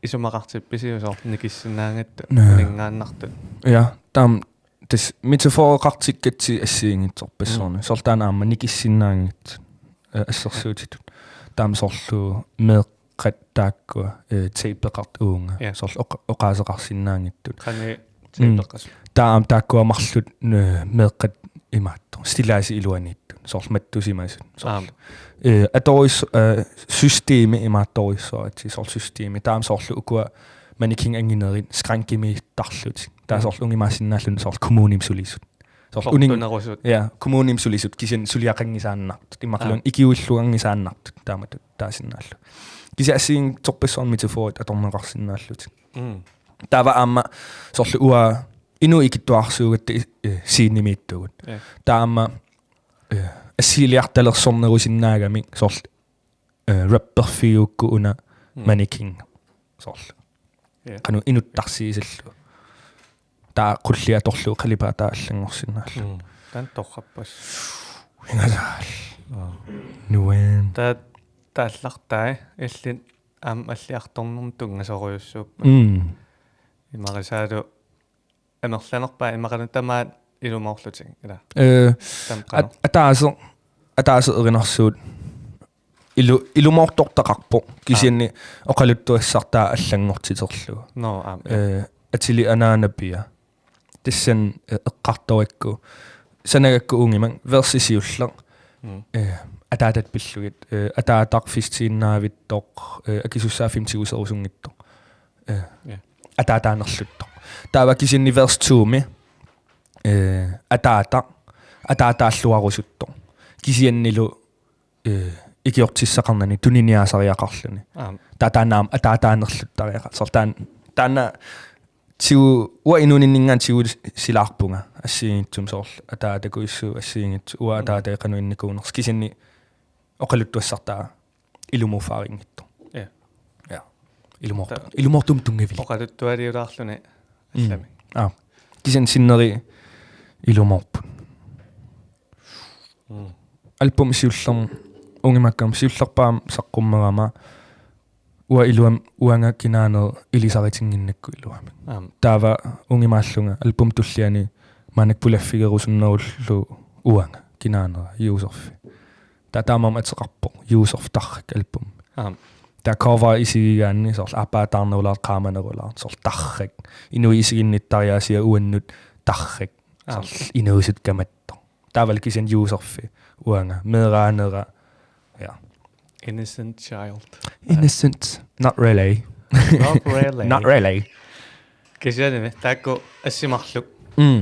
S2: isumaqartippisiusoor nikissinnaangattu ningaannartut
S1: Ja, taam tas metaforeqartikkatsi assiingitsorpassorni sortaana aamma nikissinnaangit assersuutitut taam sorlu meeqqat taakkua teipeqart uunga sorlu oqaaseqarsinnaangittut
S2: qani teipeqqas
S1: taam taakkua marlut meeqqat imaattu stilaasi iluaniittun sorlu mattusimasut sorlu atoris systeemi imaattorissoati sorlu systeemi taam sorlu ukua maniking anginerin skrankimi tarlut taa sorlu ungimaasinnaallu sorlu kommunimsulisut
S2: Portunerusut.
S1: Ja, kommunim sulisut kisen suliaqangisaannart. Imaqlun ikiulluangisaannart taamatut taasinaallu. Kisiassiin torpissoon metaforit atorneqarsinnaallut. Tava amma sorlu ua inu ikittuarsuugat siinimiittugut. Taama assiliartalersornerusinnaagami sorl rapperfiukku una maniking sorl. Qanu inuttarsiisillu. Ta qullia torlu qalipata allangorsinnaallu.
S2: Tan torrappas.
S1: Ingasaal. Nuwen.
S2: Taallartaa illin alliartornum tungasoruyussuup. Imarisaalu amerlanerpaa imaqanutamaat ilumorluting ila.
S1: Ataaso erinarsuut ilumortortaqarpo kisianni oqaluttuassartaa allangortiterlu.
S2: No
S1: atili anaanapia. Tissan eqqartorikku sanagakku ungiman versisiulleq. Ataatat pillugit ataataqfistiinnaavittoq akisussaafimtiguserusungittoq. Ataataanerluttoq. Taava kisinni vers 2 mi ataataalluarusuttoq. Kisiannilu ikiortissaqarnani tuniniaasariaqarluni. Taataanaam ataataanerluttariaqa. Sortaan taana tiu ua inuninningaan tiu silaarpunga assiingittum sorl ataatakuissu assiingitsu ua ataataeqanuinnikuuners kisinni oqaluttuassartaa ilumuufaaringitto. Ja. Ilumortum tungavil.
S2: Oqaluttualiulaarluni allami.
S1: Kisin sinneri ilumorpun. Album siullerm ungimakkam siullerpaam saqqummerama ua iluam uanga kinaaner ilisaritinginnakku iluami. Taava ungimaallunga album tulliani maanak pulaffigerusunnerullu uanga kinaaner userfi. Taamaam atseqarpo userf tarrak album. Ta cover isigigaanni sorl apaatarnerulaar qaamanerulaar sorl tarrak inui isiginnittariaasia uannut tarrak sorl inuusut kamatto. Taaval kisen userfi uanga meeraanera ja.
S2: Innocent child.
S1: Innocent. Not really. Not really.
S2: Kisianime taakku assimarluk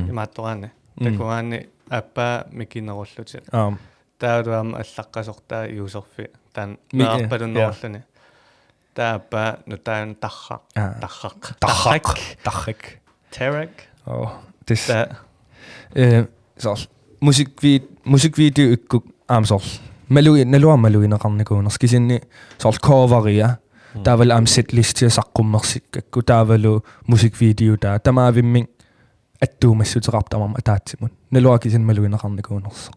S2: imaattoraanne. Takuaanni appa mikinerullutit. Taaduam allaqqasortaa userfi tan mearpalunnerulluни. Taappa nutaan tarrak. Terak.
S1: This sorl musikvideo ikkuk sorl naluammaluineqarnikuuners kisinni sorl coveria taaval setlisti saqqummersikkakku taavalu musikvideo tamaavimmin attuumassuteqartamam ataatsimut naluakisin maluineqarnikuuners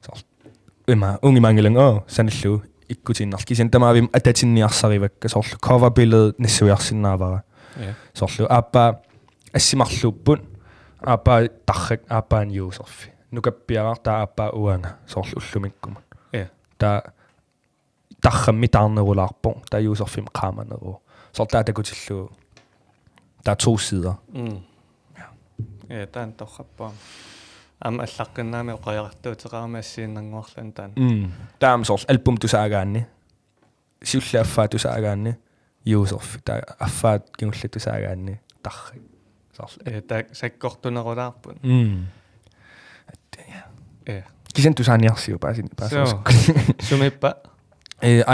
S1: sorl ungimangilang sanallu ikkutinnars kisin tamaavim atatinniarsarivakka sorl cover billede nissuiarsinnaavara sorlu appa assimarluuppun appa tarrak appaan userfi nukappiarartaa appa uanga sorl ullumikkuma ta tarrammi taarnerulaarpo ta userfim qaamaneru sorl taatakutillu ta 2 sider
S2: ja tan torrappa allaqqinnaami oqajartuuteqarami assiinnanguarlan taan
S1: taam sorl album tusaagaanni siullaaffaat tusaagaanni userfi ta affaat kingullattusaagaanni tarrak sorl
S2: ta sakkortunerulaarpun
S1: kisen tusaaniarsiu paasin
S2: sumippa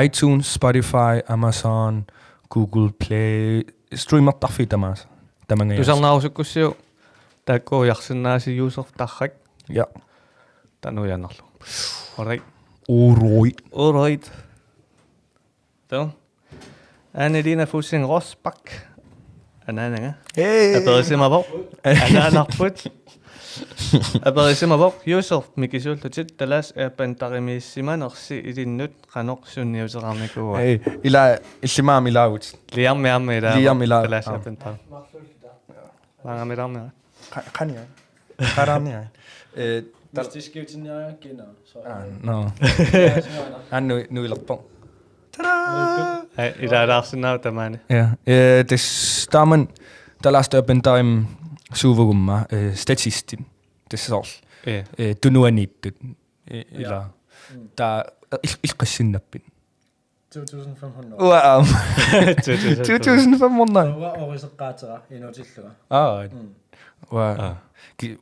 S1: iTunes, Spotify, Amazon, Google Play streamertarfi tamaas tamanga
S2: tusarnaarusukkussiu taakkuujarsinnaasi user tarrak
S1: ja
S2: tanujannerlu Alright. So. Anelina Fussing Rosbach. Ananga.
S1: Hey.
S2: Aberissimavor. Ananarput. Aberissimavor. Yusuf mikisultutit talas erpantarimissimaanersi ilinnut qanorsunniuserarnikua.
S1: Hey. Ila illimaam ilaavut.
S2: Liarmiarmila. Talas erpantar. Maangamilarmira.
S1: Qania. Qararnia.
S3: Mustiskiutinniaria kina.
S1: No. Nu ilerpo.
S2: Ilaalaarsinnaa tamaani.
S1: Ja. Taman talasta erpantarim suuvugumma statistin. Tessor. Tunuaniittut. Ila. Ta ilqassinnappin.
S3: 2500.
S1: Wow. 2500.
S3: Orisaqaatera inutilluga.
S1: Wow.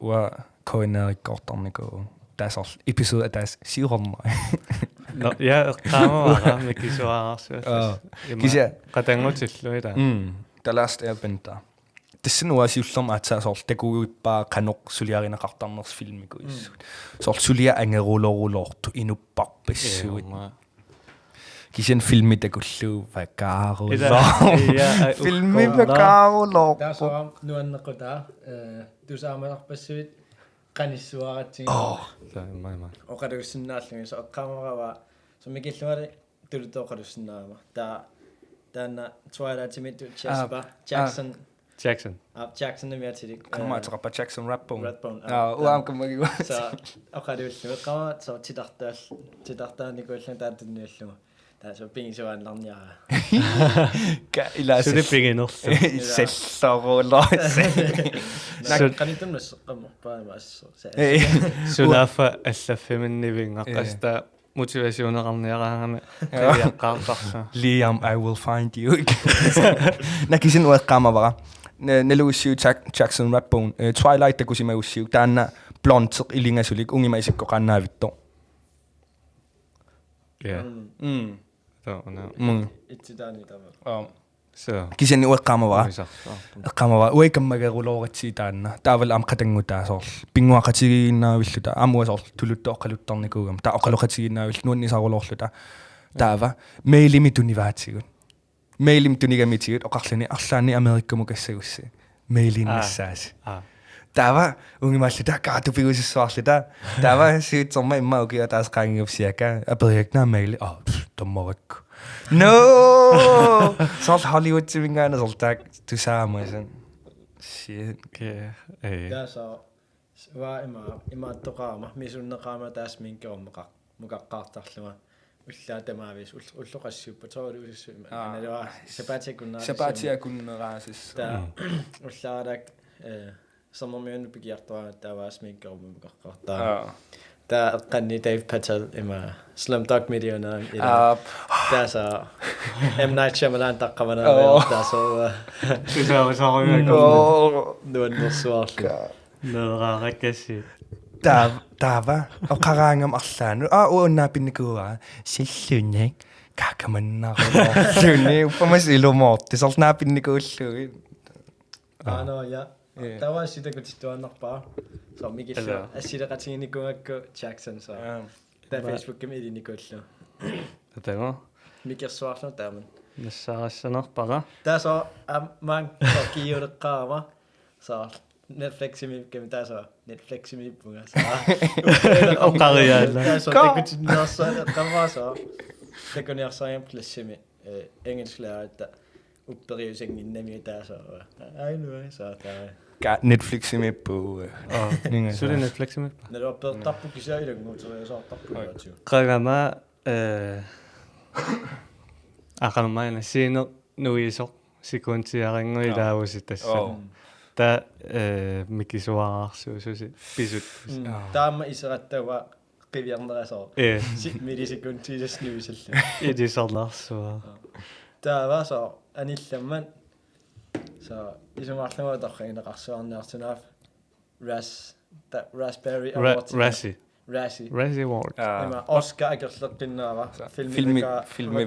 S1: Wow. Koinerikortarniku. Taas episode taas siurma.
S2: No, ja, qaamavara mikisuararsu.
S1: Kisia
S2: qatangutilluita.
S1: The Last Airbender. Tessinua siullorma atsaasor takuuippaa qanoq suliarineqartarners filmiku issut. Sor sulia angerulorulortu inupparpissuit. Kisen filmi takullu vakaaru. Filmi vakaarulor.
S3: Taasora nuannequtaa tusaamanarpassuit qanissuaratsiin.
S2: Mai.
S3: Oqaluussinnaallungi so eqqaamarawa so mikilluari tulutooqalussinnaama. Taanna Twilight-timit Jackson. Jackson nimiatilik.
S1: Kamaaterapa Jackson Rathbone.
S3: Uamkamagi. So oqaluullu qama so titartaanikuullan taattunnialluma. Taso pingisuanlarniara.
S1: Ka ila
S2: Så det pinginersu.
S1: Selleruller.
S3: Qanitunnas qamorpaamaassu.
S2: Sulafa allaffiminnivingaqqasta motivationeqarniaraangami qaviaqqaartarsa.
S1: Liam, I will find you. Nakisen ueqqaamavara. Neluussiu Jackson Rathbone. Twilight takusimaussiu. Taanna blonteq ilingasulik ungimaisиккоqaannaavittor.
S2: Ja. No.
S3: Itsidani tama.
S2: Så.
S1: Kisen ueqqaamavara. Eqqaamavara uikammagerulooratsi taanna. Taaval am qatangutaa pinguaqatigiinnaavillута. Amuasor tuluttoqqaluttarnikuugam. Ta oqaluqatigiinnaavil nuannisarulorluta. Taava mailimi tunivaatigut. Mailim tunigamitigut oqarlani arlaani Amerikkamu kassagussi. Mailinnissaasi. Taava ungimalluta kaatupigusissuarluta. Taava siutsorma imma ukia taas qaangivsiaka aperiakna maili. Tommorakku. No! Sort Hollywood-timingaana sortaak tusaamaisan. Shit.
S2: Okay.
S3: Taasa waa ima toqaama misunneqaama taas minkerummeqa mukaqqaartarluma. Ullaatamaavис ulluqassiuppa tooluussuima. Analua sabatiakunneraasis. Ta ullaarak sommermiunnu pigiartoa taavaas minkerummukaqqaartaa. Ta qanni Dave Patel ima Slumdog Millionaire ila. Taasa M Night Shyamalan taqqamana taasa. Nuannersuarlu.
S2: Neraarakassi.
S1: Taava oqaraangam arlaanu uunnaapinnikua sillunnik kaakamannaarulorluni uppamas ilumorti sornaappinnikuullugi
S3: No ja. Tawa sitakutituannarpaa. So mikilla assileqatiginnikuakku Jackson so. Ta Facebook-kim ilinikuullu.
S2: Tatengo.
S3: Mikirsuarlu taaman.
S2: Nassarassanerpara.
S3: Taasa man kiuleqqaama. So Netflix-imipkim taasa Netflix-imippunga saa.
S2: Oqariaalla.
S3: Taasa takutinnersaa qamraasa. Takuniarsaayam plassimi engelsklæraita upperiusenginnami taasa. Ainua saa taa.
S1: Ka Netflix-imippu.
S2: Så det Netflix-imippu.
S3: Når du har bedre tappu kisailangu, så jeg så tappu jo.
S2: Qagama aqanumaina siino nuisoq sikuntiaringu ilaavusittassa. Ta mikisuararsuususi pisut.
S3: Taama iserattawa qiviarnerasoo. Millisikuntiisasnuisallu.
S2: Idisorlarsua.
S3: Taava so anillamman so isumarlama torriineqarsuarniartunaaf Raspberry Award. Razzie
S2: Award.
S3: Ima Oscar akerleqqinnaava
S1: filmi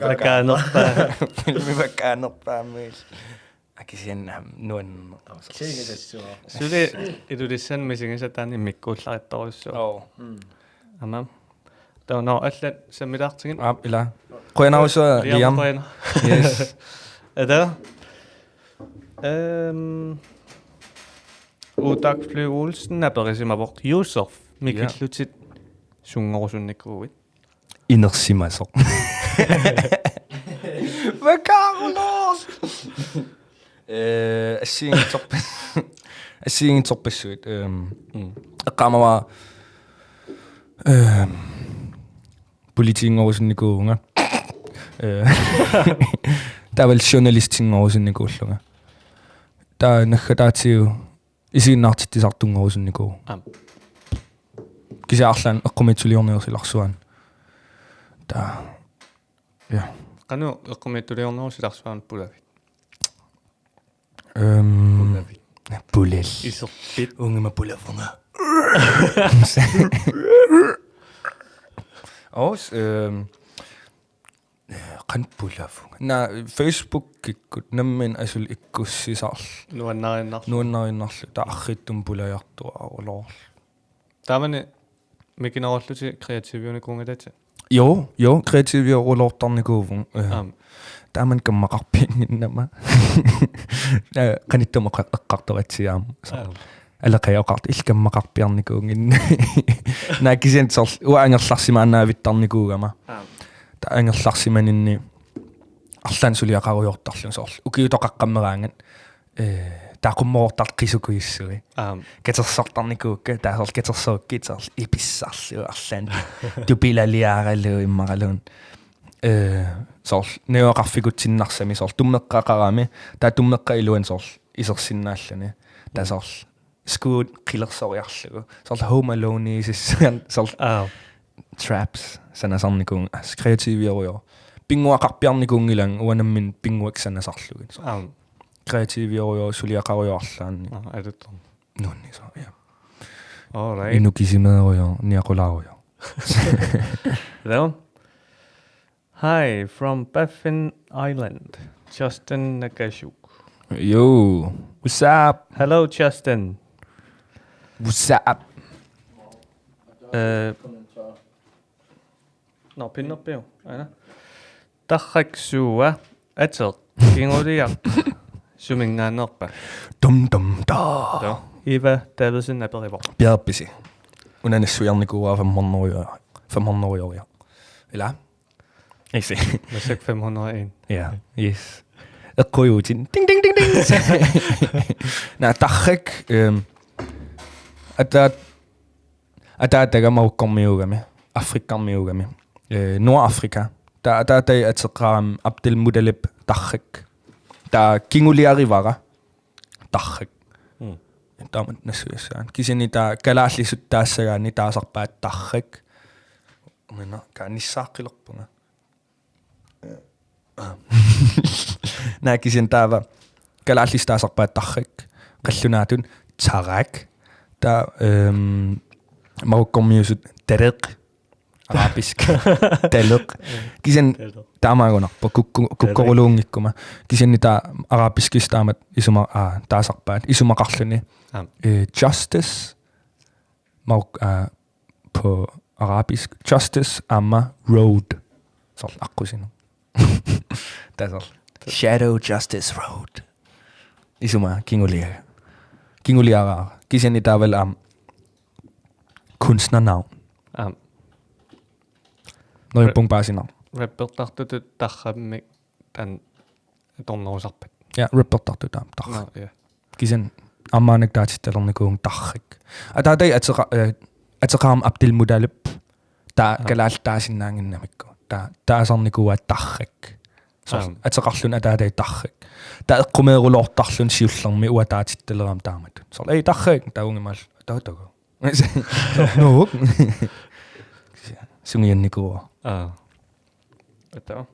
S1: vakaanerpaamil akisian nuan
S3: kingisassua.
S2: Suli idudissan misingisataani mikkuullarittorussua. Amam. No, allat sammilaartigin.
S1: Ila. Qoyanausua Liam. Yes.
S2: Ada. Utak Flyvulsen aperisimavort Yusuf mikillutit sunngorsunnikkuuvit.
S1: Inersimasoq. Vakaarulor. Assiingitsorpassuit eqqaamava politiingorusnikuunga taval journalistingorusnikuullunga ta naggataatiu isiinnaartittisartungorusnikuu kisiaarlan eqqumitsuliorniusilarsuan ta ja
S2: qanu eqqumituliornerusularsуан пулавит
S1: пулел
S2: исерпит
S1: унгима пулафунга ос қан пулафунга на Facebook киккут наммин асул иккуссисаарл нуаннариннарлу таарриттум пулаяртуа авалоор
S2: тамане микинероллути креативиуникунгилати
S1: jo kreativiorulortarnikuuvun taaman kammaqarpiinginnama qanittuma eqqartoritsiaam алақаяоқарт илкаммақарпиарникуунгин наакисентсор уаангерларсимаанаавиттарникуугама таангерларсиманинни арлаан сулиақаруйортарлун соор укиутоқаққаммераангат таақуммоортар қисукуиссуи катерсортарникуукка таасоор катерсооккитерл иписсаарлу арлаан тупилалиаралу иммаралуун соор неоқарфигутсиннарсами соор туммеққақарами таа туммеққа илуан соор исерсиннааллани таасоор скуут қилерсориарлугу соор home alone исиссуан соор traps санасарникуун креативиорио пингуақарпиарникуунгилан уанаммин пингуак санасарлугин kreativioriо сулиақаруйоарлаанни
S2: алуттор
S1: нунни со я
S2: all right
S1: инукисимееруйо ниақулааруйо
S2: Then hi from Baffin Island Justin Nakashuk
S1: yo what's up
S2: hello Justin
S1: what's up
S2: no pin up jo ana tarraksua ater kinguliaq sumingaannerpa
S1: dum da
S2: Eva Davidsen aperivo
S1: bjergbisi unanassujarnikuua 500 ja eller ikke se
S2: Musik 501
S1: ja yes eqqujuutin ding ding ding ding na tarrak атаатагамауккормиугами африккармиугами Nordafrika der атеқарам Abdelmutalib таррак таа кингулиаривара таррак таамат нассуяссаан кисини таа калааллисут таассагаани таасарпаат таррак мина каниссааққилерпунга наа кисин таава калааллис таасарпаат таррак қаллунаатун тарак таа мауккормиусут тареқ arabisk taluk kisen taamaagunarpa kukkoruluungikuma kisenni ta arabiskis taamat isuma taasarpaat isumaqarluni justice mauk på arabisk justice amma road sol aqusinu tasol shadow justice road isuma kinguliara kisenni taavel kunstnernavn Noin pungpaasina.
S2: Repertartut tarrammi tan tornerusarpat.
S1: Ja, repertartut tarra.
S2: Ja.
S1: Kisen ammaanek taatittalernikuung tarrik. Ataatei atseqaram Abdelmutalib ta kalaaltaasinnaanginnamikku. Taasarnikuuat tarrik. Atseqarlun ataatei tarrik. Ta eqqumeerulortarlun siullermi uataatittaleraam taamat. Sol ei tarrik taungimal tautago. No. Sungiannikua.
S2: Ata.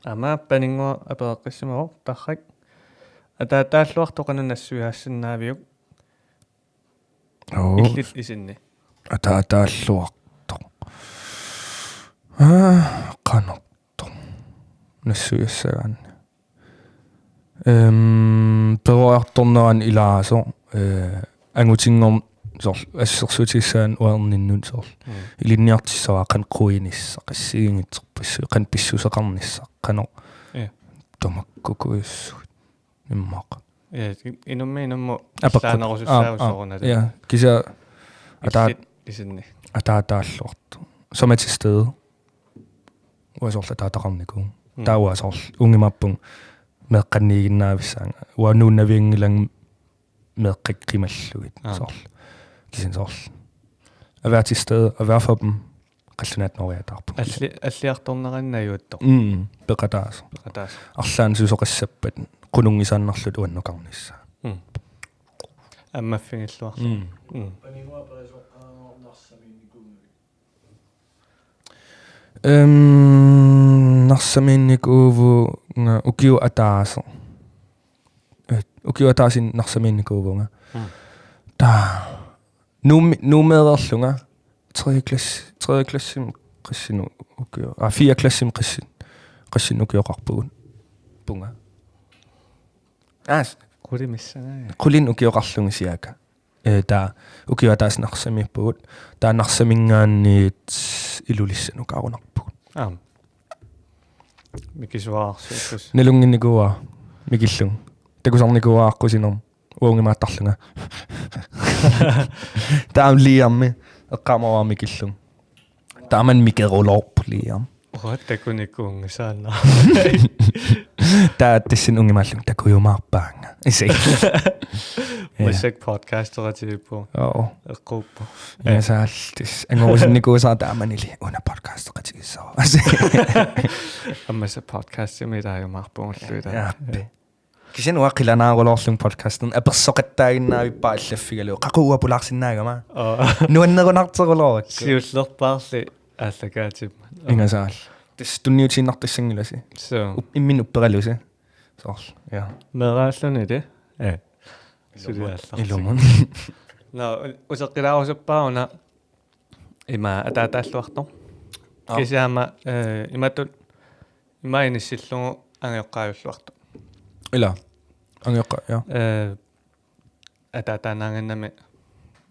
S2: Ama paningua apeqqissimao tarrak. Ataataalluartoqanunassuiaassinnaaviuk. Illit isinni.
S1: Ataataalluarto. Qanorto. Nassuiassagaanni. Peruartorneraan ilaaso angutingorm sor assersuutissaan uerninnun sor ilinniartissava qanquinissa qassigiingitserpassu qanpissuseqarnissa qano tomakkukuissut immaq
S2: ja inummu saanerusussaavussoruna
S1: ja kisa
S2: isinni
S1: ataataalluartu somatistede uasorla taataqarniku tauasor ungimappung meqqanniiginnaavissaan uanuunnaviingilang meqqikkimalluit sorl kisen sorl at være til stede og være for dem qallunaat noriataarpu
S2: alliartornerinnajuuttor
S1: beqataas arlaan susoqassappat qunungisaannarlut uannuqarnissa
S2: аммаффигиллуар
S3: панигуа перисоққаанернарсами никунгуви
S1: нарсамиинникууvu укиу атаасо укиу атааsin нарсамиинникуувунга та нумерерлунга 3. klasse qissinu укиу 4. klassim qissin ukiоqarpugun punga
S2: qulимиссага
S1: qulin ukiоqarlungi siaka ta ukiu ataas narsamippugut ta narsamingaanniit ilulissanu kaarunarpugut
S2: mikisuaarsuus
S1: nilunginnikuaa mikillung takusarnikuaaqqusiner uungimaattarlunga taam liammi eqqaamawaa mikillung taaman mikerulorp liam
S2: takunikkuungisaanna
S1: ta tissin ungimaallung takujumaarpaanga isi
S2: musik podcasteratiippu eqquppu
S1: yasaalltis angorusinnikuusaa taamanili una podcasteratigissaa
S2: ammasa podcastimidaayumaarpuulluita
S1: yappi kisen uaqqilanaaruloorlung podcasten apersoqattaaginnaavippaa allaffigaluu qaquwa pulaarsinnaagama nuannerunarterulorak
S2: siullerpaarli ааллагаатип
S1: инgasаал тис тунниутииннартиссангиласи
S2: so
S1: иммин уппералуси соор я
S2: мерааллунили сулиаллар
S1: илумун
S2: на усеққилаарусуппааруна има атаатааллуартор кисаама иматут имаиниссиллугу ангеққаажуллуартор
S1: ила ангеққа я
S2: атаатаанаангиннами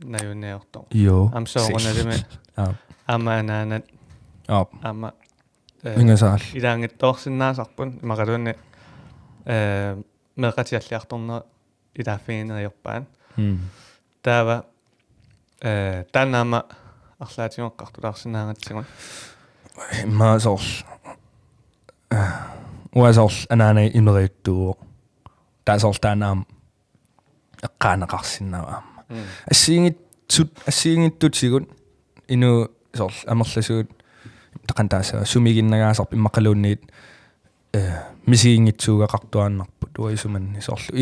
S2: наюнеортор
S1: jo
S2: амсооруналими аманаанат ама
S1: инgasаал
S2: илаангитторсиннаасарпун имақалуунни меқатиаллиарторнера илааффигинериорпаан таава танаама арлаатингоққартулаарсинаангатсигун
S1: иммаасоор уасоор анаанай имериуттуу таасоор таанаам эққаанеқарсиннава ассиингиттутсигут ину соор амерласуут тақантааса сумигиннагаасарп иммақалуунниит мисигингитсуугақартуааннарпут уисуманни соорлу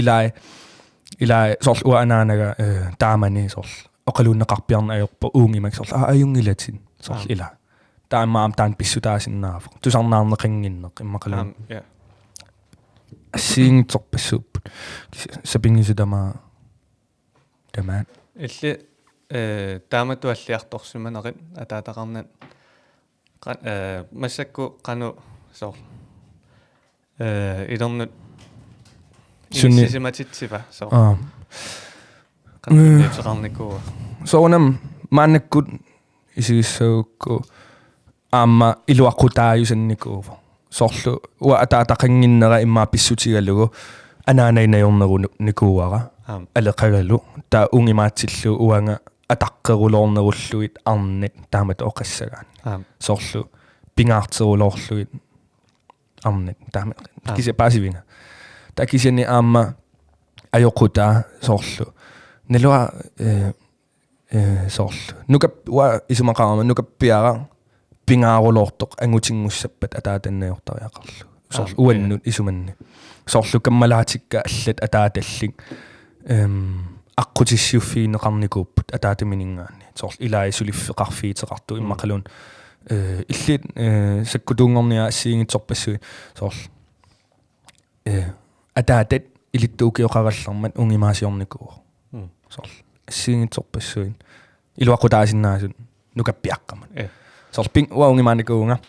S1: илаа соорлу уанаанага таамани соорлу оқалууннеқарпиарна ajorpa уунгимак соорлу аюнгилатин соорлу илаа таамаам таан писсутаасиннаафу тусарнаарнеқингиннеқ иммақалуун ассиингитсорпассууппут сапингисутама тамаат
S2: илли тааматуаллиарторсиманерит атаатақарнат массакку кану соор идернут сисиматитсива соор кануутеқарникуа
S1: соонам мааннаккут исигиссагукку аама илуаққутааюсанникуува соорлу уа атаатақангиннера иммаа писсутигалугу анаанайнаёрнеру никууара алеқагалу таа унгимаатсиллу уанга атаққерулоорнеруллуит арнит таамат оқассагаан соорлу пингаартерулоорлуит арнит таамат кисе пасивинга такисени аама ajоқутаа соорлу налуа соорлу нука уа исумақарама нукаппиара пингаарулоортоқ ангутингуссаппат атаатаннаёртариақарлу соорлу уаннут исуманни соорлу каммалаатикка аллат атааталлик аққутиссиуффиинеқарникууппут атаатаминингаани соорлу илаа сулиффеқарфиитеқарту иммақалун иллит саккутуунгорниа ассиингитсорпассуи соорлу атаатат илиттуукиоқараллармат унгимаасиорникуу соорлу ассиингитсорпассуин илуаққутаасиннаасут нукаппиаққамат соорлу пинг уаунгимааникуунга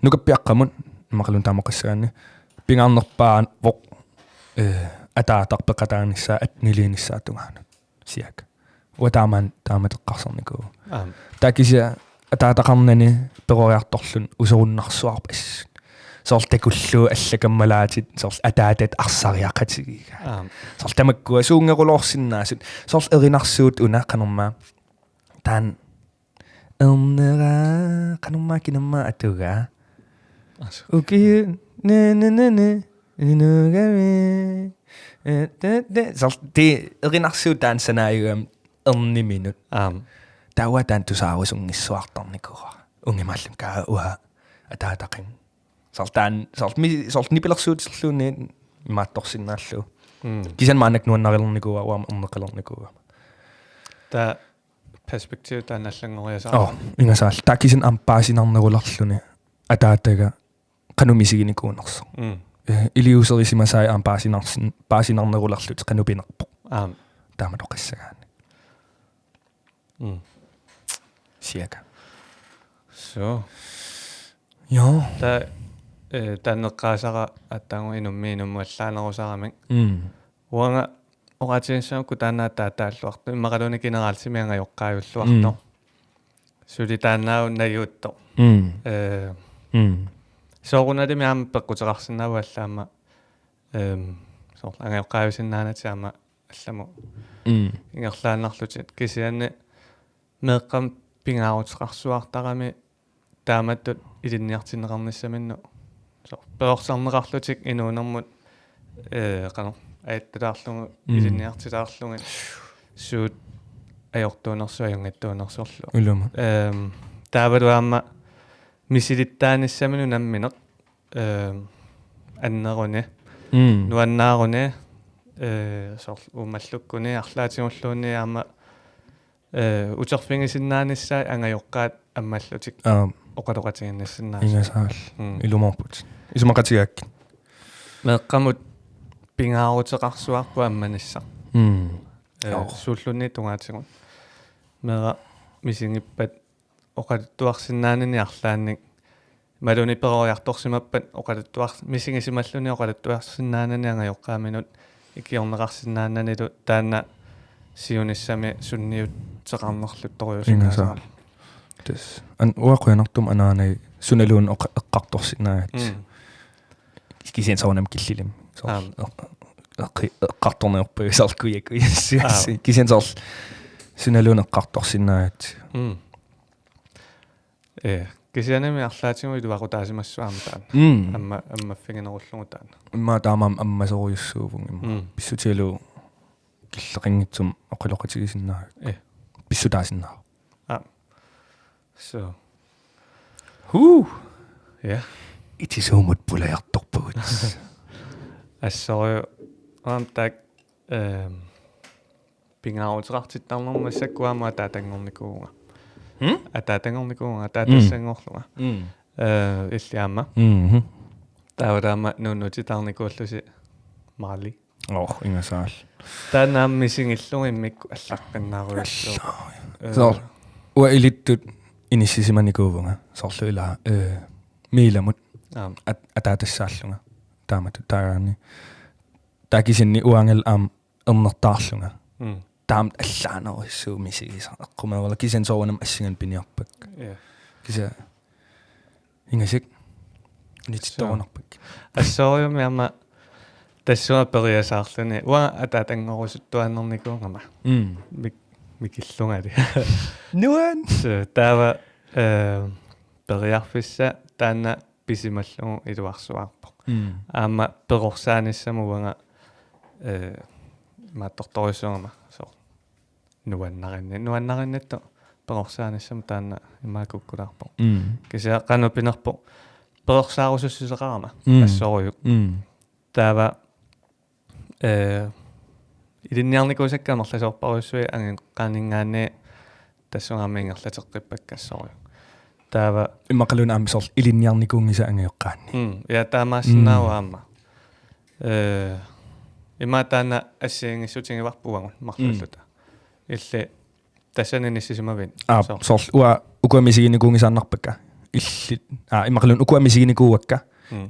S1: нукаппиаққамут иммақалун таамоқассагаани пингаарнерпаа воқ атаатарпеқатааниссаа атнилииниссаатунгаана сиак уатааман тааматеққарсарникуу такися атаатақарнани перориарторлун усеруннарсуарпас соор такуллуу аллакаммалаатит соор атаатат арсариақатигига соор тамаккуа суунгерулоорсиннаасут соор эринарсуут уна канормаа таан эрнера канормаа кинамма атуга уки не инугами соор ти эринарсуут таан санааюгам эрниминут тауа таан тусаарусунгиссуартарникуа унгимааллам каа уа атаатақин сортан нипелерсуутерлуунни имаатторсиннааллу кисан маанак нуаннарилерникуа уама ернеқалерникуа
S2: та перспектив таналлангориасаа
S1: ингасаал та кисан ампаасинарнеруларлуни атаатага канумисигиникуунерсо илиусерисимасаи аам паасинарнерулерлут канупинерпо таамат оқиссагаани сиака
S2: so
S1: jo
S2: таннеққаасара аттаагу инуммиинуммуаллаанерусарамик уанга оратиинсаакку таанаатаа тааллуарту иммақалуни кинерaalсимиангайоққааюллуарто сулитаанаау наюутто соорунадими аама пеққутерарсинааваллаама соор ангайоққааюсиннаанатиама алламу ингерлааннарлутит кисианни меэққам пингаарутеқарсуартарами тааматтут илинниартинеқарниссаминну соор пеорсарнеқарлутик инуунэрмут қано аатталаарлугу илинниартилаарлугу суут ajortuunersuajungattuunersorlu
S1: uluma
S2: taavaluaamma misilittaanissaminu nammineq annerune nuannaarune sor umallukkuni arlaatiungulluuni aama uterfingisinnaanissai angajoqqaat ammallutik oqaloqatiginnissinnaas
S1: ingasaal ilumorput isumaqatigaakki
S2: meeqqamut pingaaruteqarsuarpu ammanissaq сууллуни тунгаатигун мера мисингиппат оқалуттуарсинаанини арлаанник малуни перориарторсимаппат оқалуттуар мисингисималлуни оқалуттуарсинаанани ангайоққааминут икиорнеқарсинаананилу таана сиуниссами сунниут теқарнерлутториусингаасаа
S1: тас ан уақуянартум анаанай суналуун эққарторсинаат кисиансаунам киллилим эққарторнеорпагисарлкуяку яссуасси кисиансарл суналуун эққарторсинаат кисианами арлаатигуи луақутаасимассуарма таана аммаффигинеруллугу таана имма таамаам аммасоруйуссуувун имма писсутиалу киллеқингитсум оқилоқатигисиннаа писсутаасиннаа
S2: so
S1: yeah итисуумут пулаярторпугут
S2: ассориу так пингаарутеқартиттарнэрма саккуама таатангорникуунга атаатангорникуунга таатассангорлунга иллиаама тааваама нунутитарникууллуси марли
S1: ингасаал
S2: танаам мисингиллугиммикку аллаққаннааруйаллуу
S1: соор уа илиттут иниссисиманикуувнга соорлу ила мииламут атаатассааллунга таамату таагаани такисинни уангал аам эрнертаарлунга таам аллаанеруссуу мисигиса эққумаавала кисен соорунам ассиган пиниарпак киса ингасик нитторунарпак
S2: ассоориуми ама тассуа периасаарлуни уа атаатангорусуттуаннерникуунгама микиллунгали
S1: нуан
S2: таава периарфисса таана писималлугу илуарсуарпо аама перорсааниссамуага маатторторисуама со нуаннариннатто перорсааниссам таана имаакуккулаарпо кися канупинерпо перорсаарусуссусеқарама ассоруйук таава илинниарникуусаккаамерласоорпаруссуи ангин qaaningaanni тассунгаамингерлатеққиппаккассоруйук таава
S1: иммақалуун аамисорл илинниарникуунгиса ангиоққаанни
S2: я таамаассиннааваама имаатаана ассиингиссутингиварпуагун марлуллута илли тассаниниссисимавин
S1: сорл уа укуамисигиникуунгисаарнарпакка илли иммақалуун укуамисигиникууакка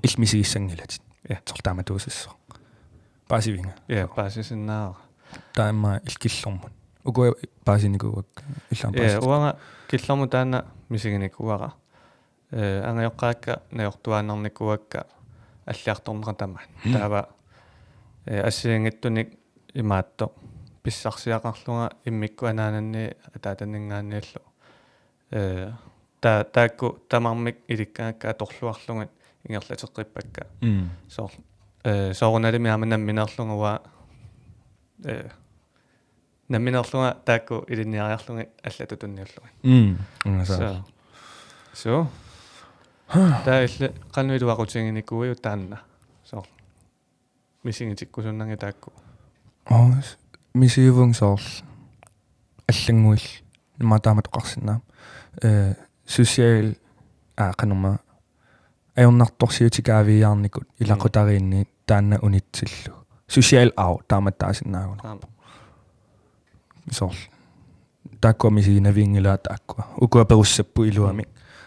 S1: илмисигиссангилатит сорл тааматуусассо паасивинга
S2: паасисиннаара
S1: таама илкиллэрмут укуа паасиникууакка иллаан паасис
S2: уага киллэрму таана мисигиникуара ангайоққаакка наёртуааннарникуакка аллиарторнера тамаа таава ассиингиттуник имаатто писсарсиақарлунга иммикку анаананни атаатаннингаанниаллу таакку тамармик иликкаакка аторлуарлугат ингерлатеққиппакка соор сооруналими аманамминерлугуа намминерлуга таакку илинниариарлуги аллатутунниуллуги so таилла кануилуақутингиникуиу таанна соор мисингитиккусуннанги таакку
S1: мисиивун соор аллангуил имаатаамат оқарсинаа социал қанума ajornartorsiutikaaviiarnikut ilaqutariinni taanna unitsillu social arv taamattaasinnaaguna isor taakkuamisiinaviingilaa taakkua ukua perussappu iluami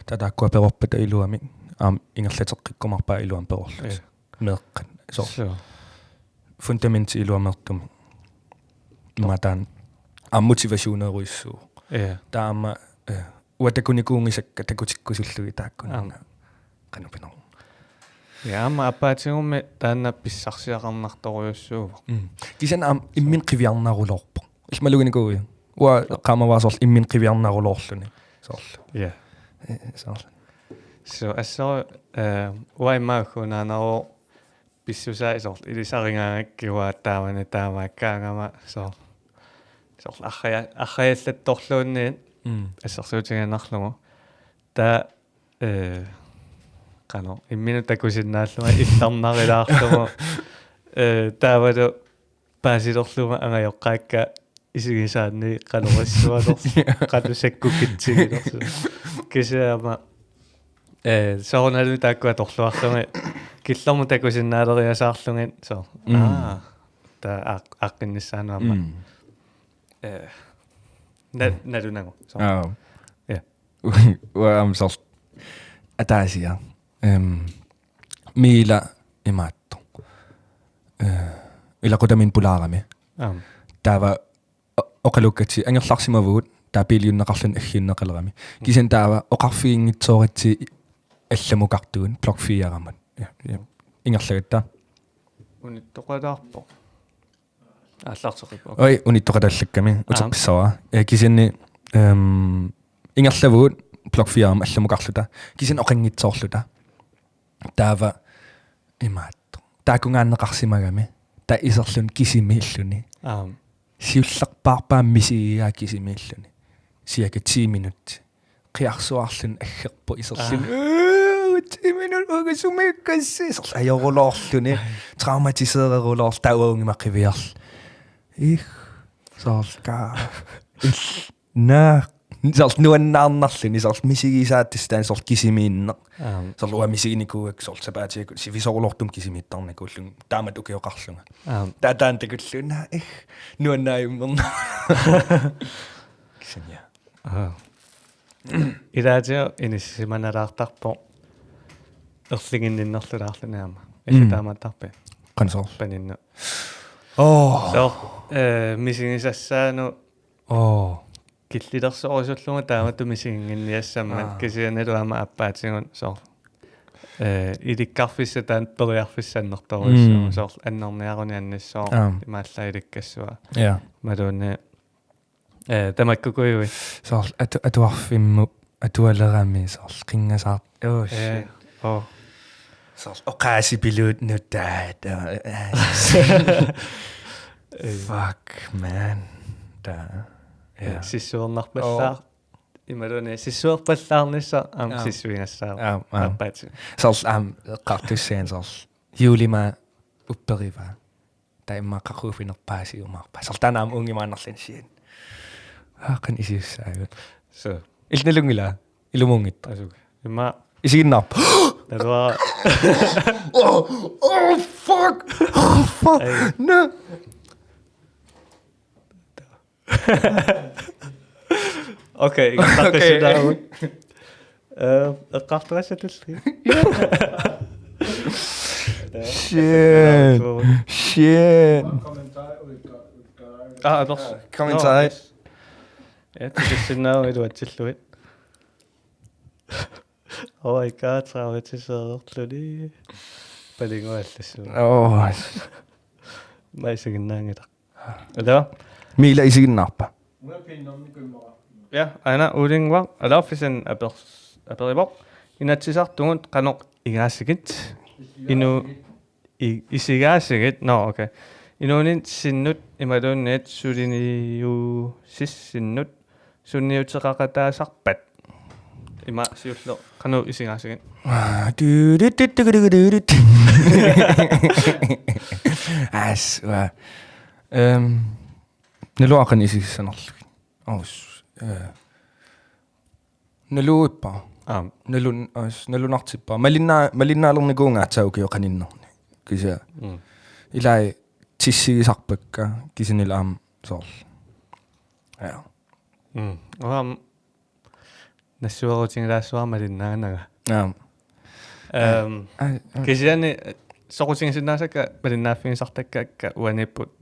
S1: tataakkua perorpata iluami ingerlateqqikkumarpaa iluam perorlut meeqqan isor fundamenti iluamertum mataan motivationeruissuu taama uatakunikuungisakka takutikkusullugi taakkuna qanupinor
S2: amma appaatigumme taanna pissarsiaqarnartoriussuuvo
S1: kisan immin qiviarnarulorpo ismaluginiku wa qaamavaasorl immin qiviarnarulorluni soorlu soorlu
S2: so assor wa immaakkunaanaro pissusaaisorl ilisaringaangakkiwa taamani taamaakkaangama so архаяллатторлуунниит ассерсуутиганарлугу таа qano imminu takusinnaalluma illarnarilaarlugu taavadu paasilorluma angajoqqaakka isigisaanni qanorassualor qanusakkukitsigilorsu kisaama soornalu taakkua torluarlungi killermu takusinnaaleriasaarlungit so taa aaqqinnissaanamma nalunangu so
S1: wa amsor ataasia miila imaatto ilaqutamin pulaarami taava oqalukkati angerlarsimavuut taapiliunneqarlun aggiunneqalerami kisen taava oqarfiingitsoorati алламукартугун блокфиарамат ингерлагаtta
S2: унитtoqalaarpo ааллартеқиппо
S1: ой унитtoqatallakками утерписсава кисинни ингерлавуут блокфиарам алламукарлута кисин оқангитсоорлута таава имаатто таакунгааннеқарсимагами та исерлун кисимииллуни сиуллерпаарпааммисигигаа кисимииллуни сиака 10 минут qiarsuarlun aggerpu iserlun 10 minut ugasumikassi ajorulorluni traumatiseererulor tauungimaqiviarl sorka na sort nuannaarnarluni sort misigisaattistaan sort kisimiinne sort lua misiginikuak sort sabaatiak sivisorulortum kisimiittarnakullun taamat ukioqarlunga taataan takulluna nuannaayummerna kisania
S2: Ilaatio inissimanalaartarpo erliginninnerlulaarlunaama иллутаамааттарпи
S1: qansoor
S2: paninnu
S1: so
S2: misigisassaanu killilersorusulluga taamattu misiginniassammat kisianaluama appaatigun so ilikkarfissataan periarfissannertoruissu so annerniaruni annissoo imaalla ilikkassua maluunne tamakkukuiui
S1: so atuarfimmu atualerami so qingasaar so oqaasipiluut nuttaat fuck man da
S2: sissuernarpallaar imaluni sissuerpallaarnissa sissuingassaa appaati
S1: so qartussaan so julima upperiva taimmaaqaquufinerpaasiumarpa so tanaam ungimaannerlin siin qan isiussaagut
S2: so
S1: ilnalungila ilumungit
S2: asuka imma
S1: isiginnarp
S2: nadwa
S1: fuck no
S2: okay iqartaqissunaavut eqqartaqassatulli
S1: shit
S2: kommentar ja tissinnaau iluatsilluit oh my god traumatiseerluni palinguallassu maisiginnaangita ada
S1: miila isiginnarpa
S2: ja aina ulingwa alaaffisan aperivoq inatsisartugut qanoq igaasigit inu isigaasigit no okay inuunin sinnut imaluunniit suliniu sissinnut sunniuteqaqataasarpat ima siullo qanu isigaasigit
S1: aswa naluaqan isigissanerlu naluuppa nalunartippa malinnaallernikuungaatsaukio qaninnerni kisia ilai tissigisarpakka kisinilaam soorl ja
S2: nassuarutigilaassuar malinnaanaga
S1: ja
S2: kisiani soqutigisinnaasakka malinnaaffigisartakka uanipput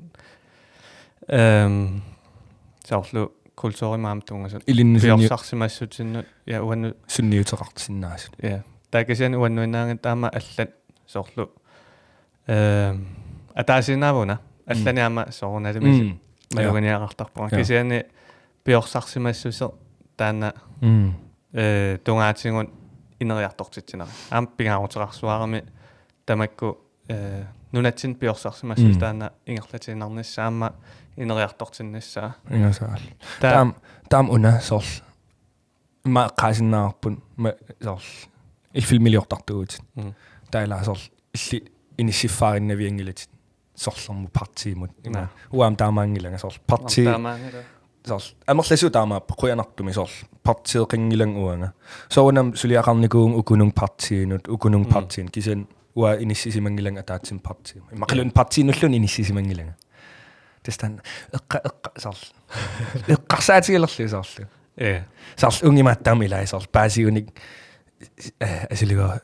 S2: soorlu kultuurimaam tungasut piorsaarsimassutinnut ja uannu
S1: sunniuteqartisinnaasut
S2: ja taakisiani uannuinnaangan taama allat soorlu атаасинаавуна алланиама соорналимис малуганиақартарпуга кисиани пиорсарсимассусер таана тунгаатингун инериартортитсинери аам пингаарутеқарсуарами тамакку нунатсин пиорсарсимассус таана ингерлатинарниссаама инериартортиннассаа
S1: ингасаал таам уна сорл ма qaasinnаарpun сорл иффилмилиортартугут таила сорл илли иниссиффаариннавиангилат сорлэрму партиимут има уам таамаангилага сорл парти сорл амерласу таамааппа куянартуми сорл партиеқингилан уанга соонам сулиақарникуун укунун партиинут укунун партиин кисен уа иниссисимангилан атаатсин парти имақалун партиинуллун иниссисимангилага тестан сорл эққарсаатигилерлу соорлу сорл унгимааттаамилаа сорл паасиуник асилига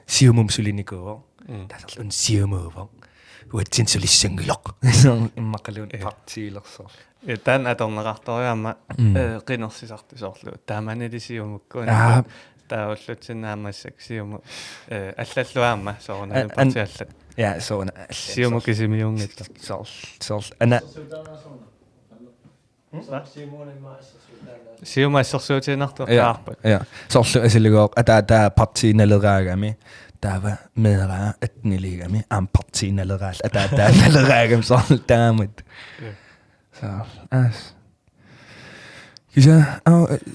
S1: сиумум сулиникуо тасарл ун сиумууваа уатсинсулиссангилоқ иммақалун партиилерсоор
S2: таан аторнеқарториаама қинерсисарту соорлу тааманилисиумукку тааваллутсинаамассак сиуму аллаллуаама соорна партиаллат
S1: я соорна
S2: сиумукисимиунгитта
S1: сорл ана
S2: сиумассерсуутинарту қаарпат
S1: я сорлу асилигоо атаа партииналераагами таава медера этнилигами ам партииналераал атаа налераагам сорл таамат så киса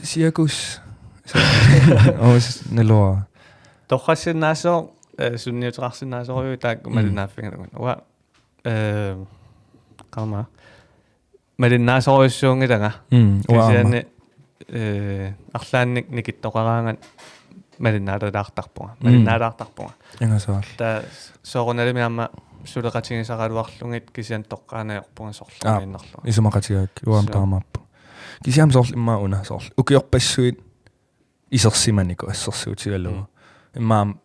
S1: сиакус ос нелоо
S2: торхассиннаасоо сунниутеқарсиннаасориу таак малинааффингагун уа кама малиннаасориуссуунгилага кисиани арлаанник никиттоқараангат малиннаалаартарпунга малиннаалаартарпунга та соорналимиамма сулеқатигисаралуарлугит кисиан тоққаанаёрпунга сорлуиннерлу
S1: исумақатигаак уам таамааппу кисиам сорл имма уна сорл укиорпассуит исерсиманику ассерсуутигалугу иммаам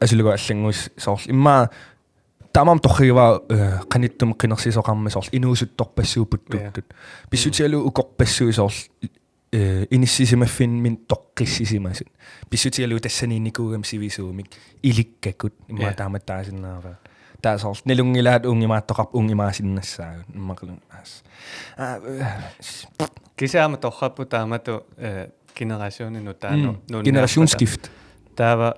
S1: асилуга аллангуис сорл имма таамаам торхигива қаниттум қинерсисоқарми сорл инуусутторпассуупуттуттут писсутигалу укорпассуи сорл иниссисимаффин тоққиссисимасут писсутигалу тассаниинникуугам сивисуумик иликкакут имма тааматтаасиннаара таасорл нелунгилаат унгимааттоқарп унгимаасиннассаагут иммақалун аас
S2: кисаама торхаппу таамату генерасионину таану
S1: генерасионскифт
S2: таава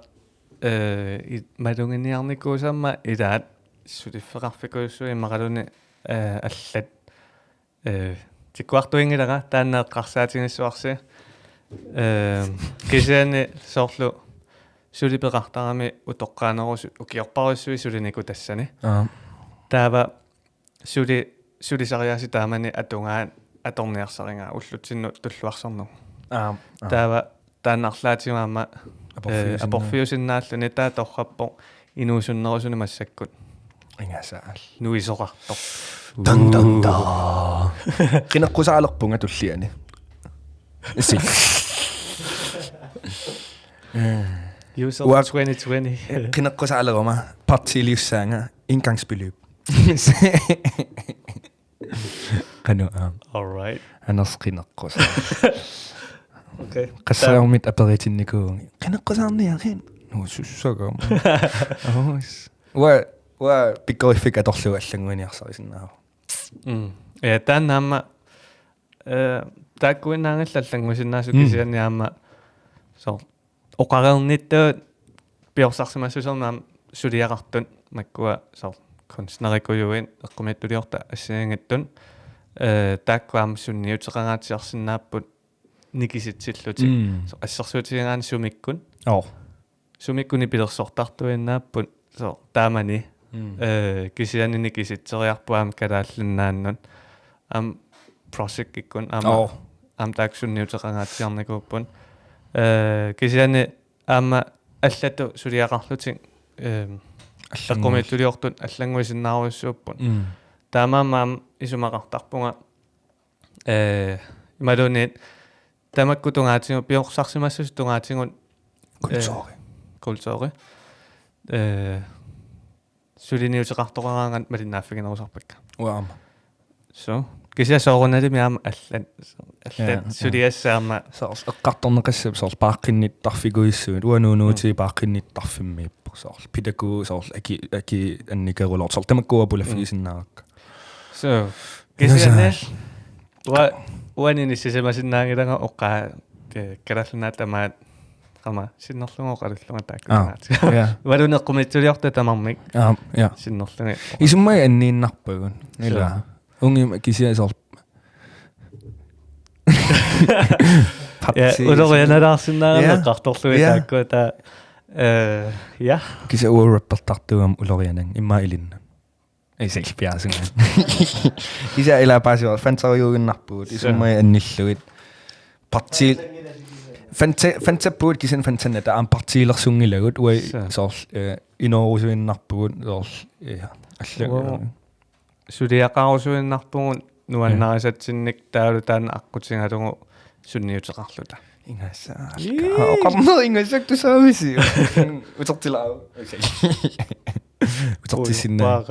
S2: малунгиниарникуусамма илаат сулиффеқарфикуйссуи иммақалуни аллат тиккуартуингилага тааннеэққарсаатингиссуарси кисиани соорлу сулипеқартарами утоққаанерусу укиорпаруссуи сулинику тассани таава сулисариаси таамани атунгаан аторниарсарингаа уллутсинну туллуарсарну таава тааннарлаатимаама апорфиусиннааллуни таа торраппо инуусуннерусуни массаккут
S1: ингасаал
S2: нуисоқартор
S1: дан дан да кинеққусаалерпунга туллиани исси
S2: User 2020
S1: кинеққусаалерума партилиуссаанга ингаngsbeløb кану
S2: all right
S1: анас кинеққуса
S2: okay
S1: qassarumit aperitинникуу кинеққусаарниарин нуусуссагам ва пиккорифик аторлуга аллангуиниарсарисиннаава
S2: тааннаама тааккуиннаангиллаллангусиннаасу кисианиаама со оқарерниттаат пиорсарсимассусернаам сулиақартун маккуа со констнерикуюин эққумиттулиорта ассаангаттун тааккуам сунниутеқараатиарсинааппут никиситсиллути ассерсуутигаан сумиккун сумиккуни пилерсортартуиннааппут со таамани кисиани никиситсериарпуам калааллиннааннут ам project иккун ама taaksunniuteqangaatiarnikuuppun kisiani aama allatu suliaqarlutin taqumittuliortut аллангуисиннааруйссууппун таамаамаам исумақартарпунга ималунит тамакку тунгаатингу пиорсарсимассус тунгаатингут культури сулиниутеқартоқараангат малиннааффигинерусарпакка
S1: уаама
S2: so кисиасоорунали миаама аллат сулиассаама
S1: саарс эққарторнеқассап саарс пааққинниттарфигуиссуут уануунуути пааққинниттарфиммииппу саарс питаку саарс аки анникерулоор саар тамаккуа пулаффигисиннааракка
S2: so кисианне уанини сисемасиннаангилага оққаа караллунаа тамаат qama sinnerlungoqallunnga taakkunaati walunеққумитсулиорта тамармик
S1: я
S2: sinnerlungi
S1: исуммай аннииннарпагун ила унги кисиасоор
S2: улорианалаарсиннаарна qartorlui taakku ta ja
S1: кися уораппертартуам улорианан имма илинна эсэл пиасунга кися ила пасиор фантариугиннарпуут исуммай анниллугит парти фантаппуут кисен фантанна таам партиилерсунгилагут уи соор инорусуиннарпугут соор алла сулиақарусуиннарпугут нуаннарисатсинник таалутаана аққутингалугу сунниутеқарлута ингасаа оқарнер ингасак тусаависи утертилаа утертисинна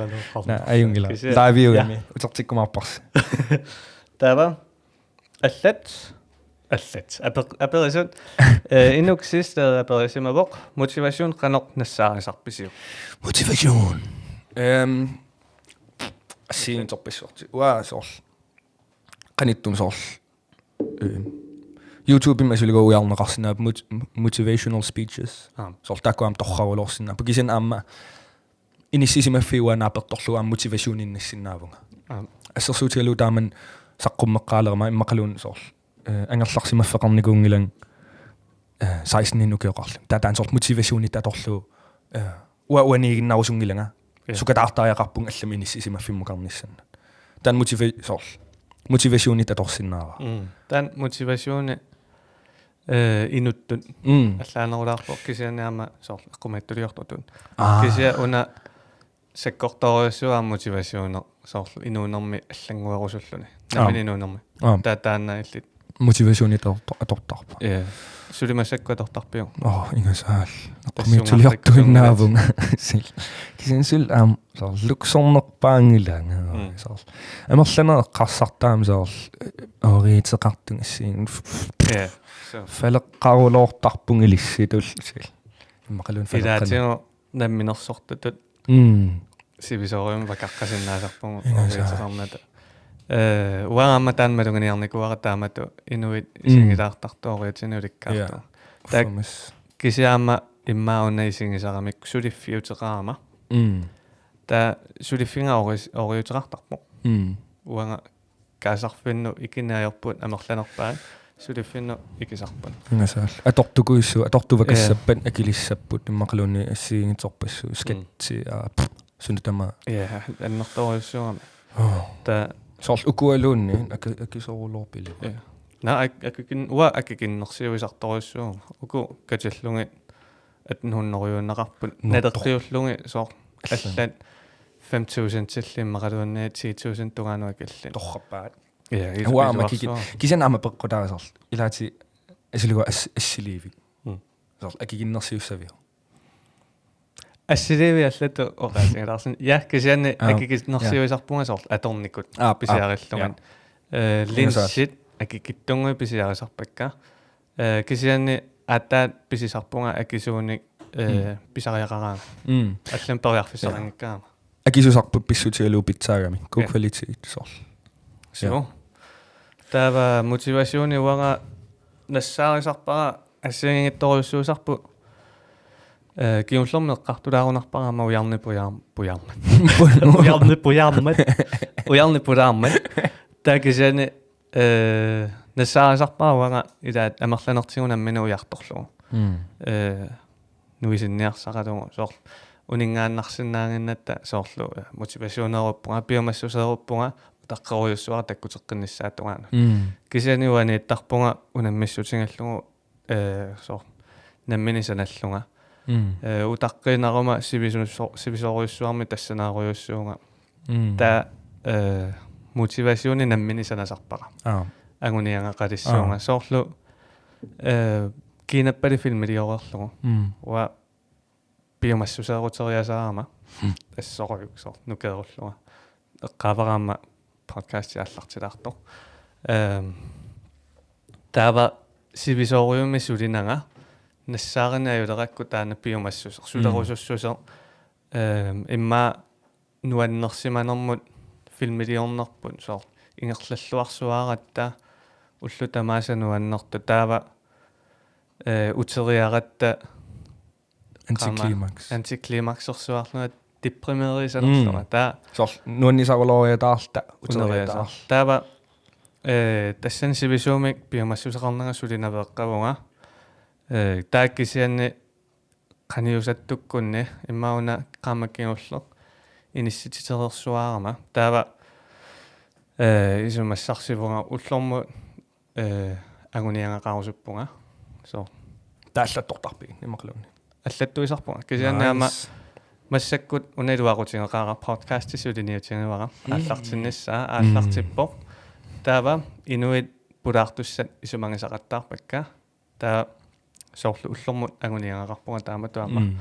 S1: аюнгила лавиугами утертиккумаарпарс
S2: тава аллат аперисут инуксистер аперисимавоқ мотивацион қанеқ нассаарисарписиу
S1: мотивацион син торписсорти уа соор қаниттун соор YouTube имасулиго уярнеқарсинаа motivational speeches соор такуам торхарулорсинаа пакисен аама иниссисимаффиуана аперторлуам мотивациониннассиннаавунга ассерсуутигалу тааман саққуммеққаалерма иммақалуун соор ангерларсимаффеқарникуунгилан 16 инукеоқарлу таатаан соор мотивациони таторлу уанигиннарусунгилага сукатаартариақарпун аллами иниссисимаффиммукарнissanна таан мотивациони таторсиннаава
S2: таан мотивациони инуттут аллаанерулаарпо кисианаама соор аққуматтулиортутун кисиа уна саккорториуссуаа мотивационер соорлу инуунерми аллангуерусуллуни намини инуунерми таатаанна иллит
S1: мотивациони атортарпа
S2: сулимасакку атортарпиу
S1: ингасаал аққумиутулиортуиннаавун кисенсул соор луксорнерпаангилаанга соор амерлана эққарсартаам соор ориитеқартун ассиин фалеққарулоортарпун илисситул иммақалун
S2: фалеққана намминерсортутут сибисориум вакаққасиннаасарпугу ориитеқарната уаама таанмалунгиниарникуара таамату инуит исингилаартартоориатинууликкаарту так кисиаама иммауна исингисарамик сулиффиутеқарама та сулиффинга ориутеқартарпо уанга каасарфинну икинаajorput амерланерпаан сулиффинну икисарпан
S1: ингасаал атортукуиссу атортувакассаппат акилиссаппут иммақалуунни ассиингиторпассу скатси сунутама
S2: аннерториуссуарами та
S1: соор укуалуунни акисорулорпили
S2: на акикиннерсиуисарториуссуу уку катиллуги 1800-риуннеқарпут налертиуллуги соор аллат 5000 тиллиммақалуунни 10000 тугаануакиллин
S1: торраппаат уаама кисанаама пеққутаарисаар илаати асилуга ассиливи соор акикиннерсиуссавиу ассиливи
S2: аллату оқаасигалаарсин я кисианни акикиннерсиуисарпунга соор аторникут писиариллуган линсит акикиттунгуи писиарисарпакка кисианни атаат писисарпунга акисууник писариақараага аллам периарфиссарангиккаама
S1: акисусарпут писсутигалуу питсаагами куквалитит соор
S2: so тава мотивациони уага нассаарисарпара ассиангитториуссуусарпу киуллэрмеққартулаарунарпарама уярнипуяармат такисани нассаарисарпара уага илаат амерланертигунаммина уярторлугу нуисинниарсақалугу соор унингааннарсинаангиннатта соорлу мотивационеруппунга пиумассусеруппунга taqqoriussuara takkutеққиннссаатугаана кисианиуанииттарпунга унаммиссутингаллугу соо намминисаналлунга утаққинарума сивисориуссуарми тассанааруйуссуунга та мотивасиони намминисанасарпара агуниангақалиссуунга соорлу кинаппали филмилиорерлугу уа биомассусаарутериасаарама ассоруйук соо нукееруллуга эққавараама подкаст яаллартилаарто таава сивисориумми сулинага нассааринаюлеракку таана биомассусер сулерусуссусер имма нуаннерсиманермут филмилиорнерпут соо ингерллуарсуаратта уллу тамаасануаннерту таава утериаратта антиклимаксерсуарлуга депримерисанерлуга таа
S1: сор нуаннисарулориатаарта утериатаар
S2: таава тассан сивисуумик биомассусеқарнага сулинавеэққавунга тааккисианни qaниусаттуккунни иммауна qaамаккиуллеқ иниссититерерсуаарама таава исумассарсивунга уллорму агуниангақарусуппунга со
S1: тааллаттортарпи имақлуунни
S2: аллаттуисарпунга кисианниама массаккут уналуақутингеқаара подкаст сулиниутингевара ааллартиннассаа ааллартиппо таава инуит пулаартуссат исумангисақаттаарпакка таа соорлу уллормут агуниангақарпунга тааматуама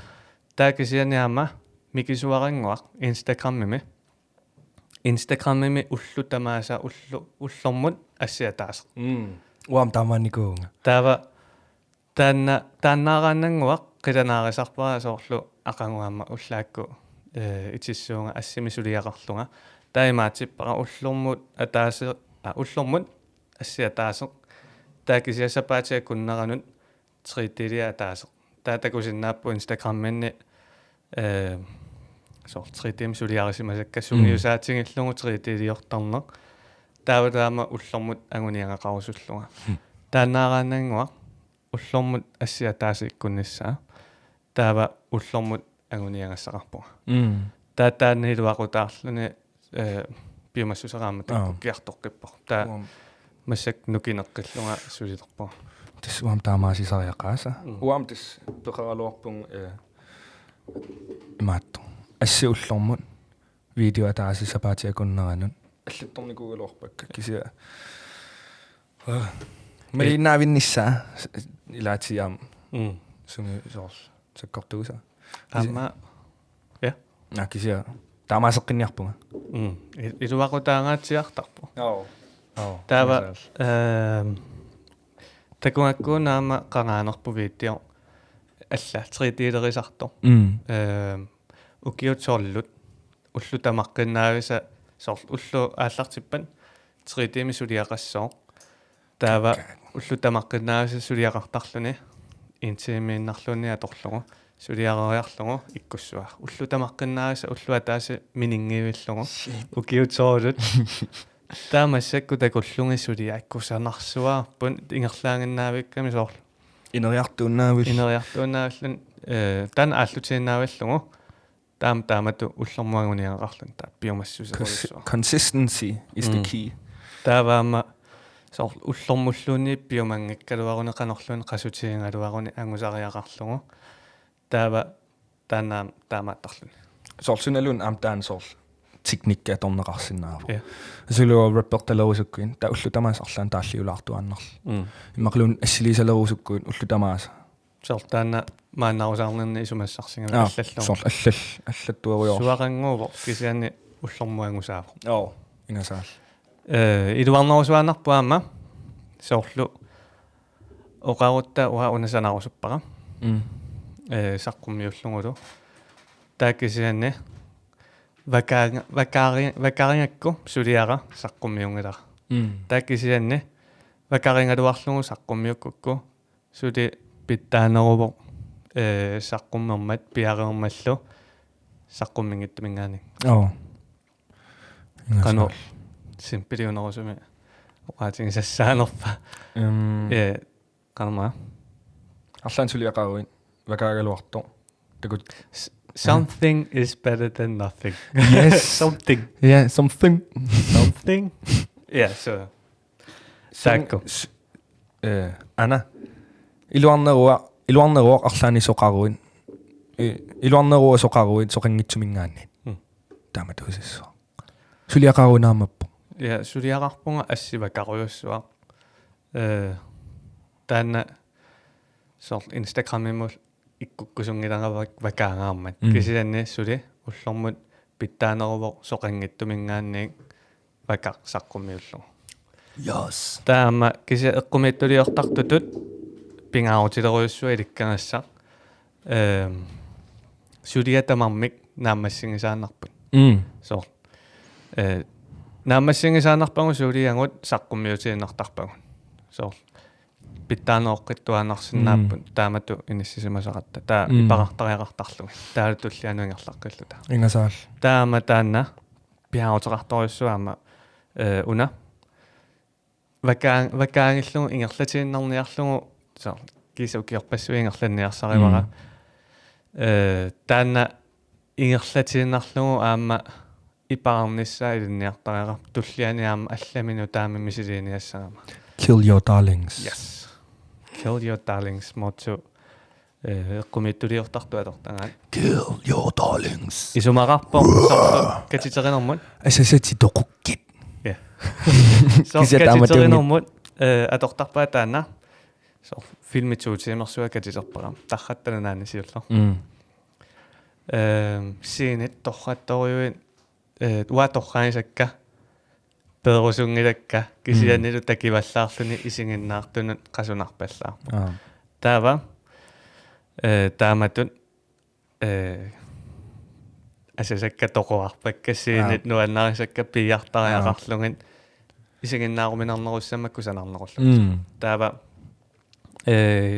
S2: таакисианиама микисуарангуақ инстаграммими уллу тамааса уллормут ассиатаас
S1: уам таманикуунга
S2: таава тааннаарааннангуақ қиланаарисарпара соорлу ақангуама уллаакку итиссуунга ассимисулиақарлунга таимаатиппара уллормут атаасе уллормут ассиатаасеқ таакисиасапаатиа куннеранут 3D атаасеқ таатакусиннааппу инстаграмминни соор 3D сулиарисимасакка сунгиусаатингиллугу 3D-иортарнеқ таавалаама уллормут агуниангақарусуллуга тааннаарааннангуақ уллормут ассиатаасиккунниссаа таава уллормут агуниангассақарпуга таатааннилуақутаарлуни биомассусераама таккуккиартоққиппо таа массак нукинеққиллунга сулилерпо
S1: тис уам таамаасисариақааса уам тис пеқаралуарпун имаатто асси уллормут видео атаасисапаатиакуннеранут аллатторникугалуарпакка кисиа малинаавиннissaa илаатиаам суми соорс саккортууса
S2: амма я
S1: кисиа таамаасеққинниарпунга
S2: илуақутаангаатсиартарпу таава такуаккунаама қангаанерпу виттио алла 3D-лерисарто укиутсоорлут уллу тамаққиннаависа соор уллу ааллартиппан 3D-ми сулиақассоо таава уллу тамаққиннаависа сулиақартарлуни интимииннарлуни аторлугу сулиарериарлугу иккуссуа уллу тамаққиннаависа уллуа тааси минингивиллугу укиутсоорлут таамассакку такуллунги сулиаккусанарсуаарпун ингерлаангиннаавикками соорлу инериартууннаавиллун тан ааллутииннаавиллугу таамату уллормуагуниақарлун таа биомассусеқарissua
S1: consistency is the key
S2: тааваама соор уллормуллуни биомангаккалуаруни қанерлуни қасутиингалуаруни ангусариақарлугу таава танаам таамааттарлуни
S1: сорсуналун амтаан соор teknikka torneqarsinnaarpu asuluo repertalausukkuin ta ullu tamaasarlaan taalliulaartuannarlu imaqluun assiliisaleruusukkuin ullu tamaasa
S2: сортаана мааннаусаарнерни исумассарсинга аллаллу
S1: сор аллаттуариор
S2: суақангуувор кисиани уллормуангусааво
S1: инасаал
S2: илуарнерусуааннарпуаама соорлу оқарутта уа унасанарусуппара саққуммиуллугулу тааккисианни вакарингакку сулиара саққуммиунгилара тааккисианни вакарингалуарлугу саққуммиуккукку сули питтаанеруво саққуммермат пиареермаллу саққуммингиттумингаани кано симпилиунерусуми оқаатингисассаанерпа канама
S1: арлаан сулиақаруин вакаагалуарто такут
S2: Something is better than nothing.
S1: Yes.
S2: Something.
S1: Yeah, something.
S2: Something. Ja, så. Sakko.
S1: Ana. Iluarneruaq arlaani soqaruin. Iluarnerua soqaruin soqangitsumingaanni. Taama tuusissua. Suliaqarunaamappu.
S2: Ja, suliaqarpunga assivakaruйussua. Taanna sort Instagramimul ikkukkusungilangavak vakaangaarmat. Kisianni suli ullormut pittaaneruvoq soqangittumingaanniik vakaqsaqqummiullu.
S1: Yes.
S2: Taama kisia eqqumittuliortartutut pingaarutileruйussua ilikkangassaq. Suliatamarmik naammassingisaannarput. Sort naammassingisaannarpangu suliangut saqqummiutiinnertarpagun. Sort pittaaneoqqittuaanarsinnaapпут таамату иниссисимасақатта таа ипарартариақартарлуги таалутуллиануингерлаққиллута
S1: Ingasaal.
S2: таама таанна пиаутеқарторуссуаама уна вакаангиллугу ингерлатииннарниарлугу со кисаукиорпассуингерланниарсаривара таанна ингерлатииннарлугу аама ипаарниссаа илинниартариара туллиани аама алламину таами мисилиниассагама
S1: Kill your darlings.
S2: Yes. Kill your darlings motto qumituliortartuatortangaat.
S1: Kill your darlings.
S2: Isumararpo katiterinarmut.
S1: Asasati toqukkit.
S2: Ja. Så katiterinarmut atortarpaa taanna. Så filmituutiimersua katiterparam. Tarrattananaani siullar. Siinit torrattoriuin uatorraanisakka Pedrosungilakka kisiannilu takivallaarluni isinginnaartunut qasunarpallaarpu. Taava taamatut asasakka toqoarpakka siinit nuannarisakka piartariaqarlungin isinginnaaruminarnerussammakku sanarnerullu. Taava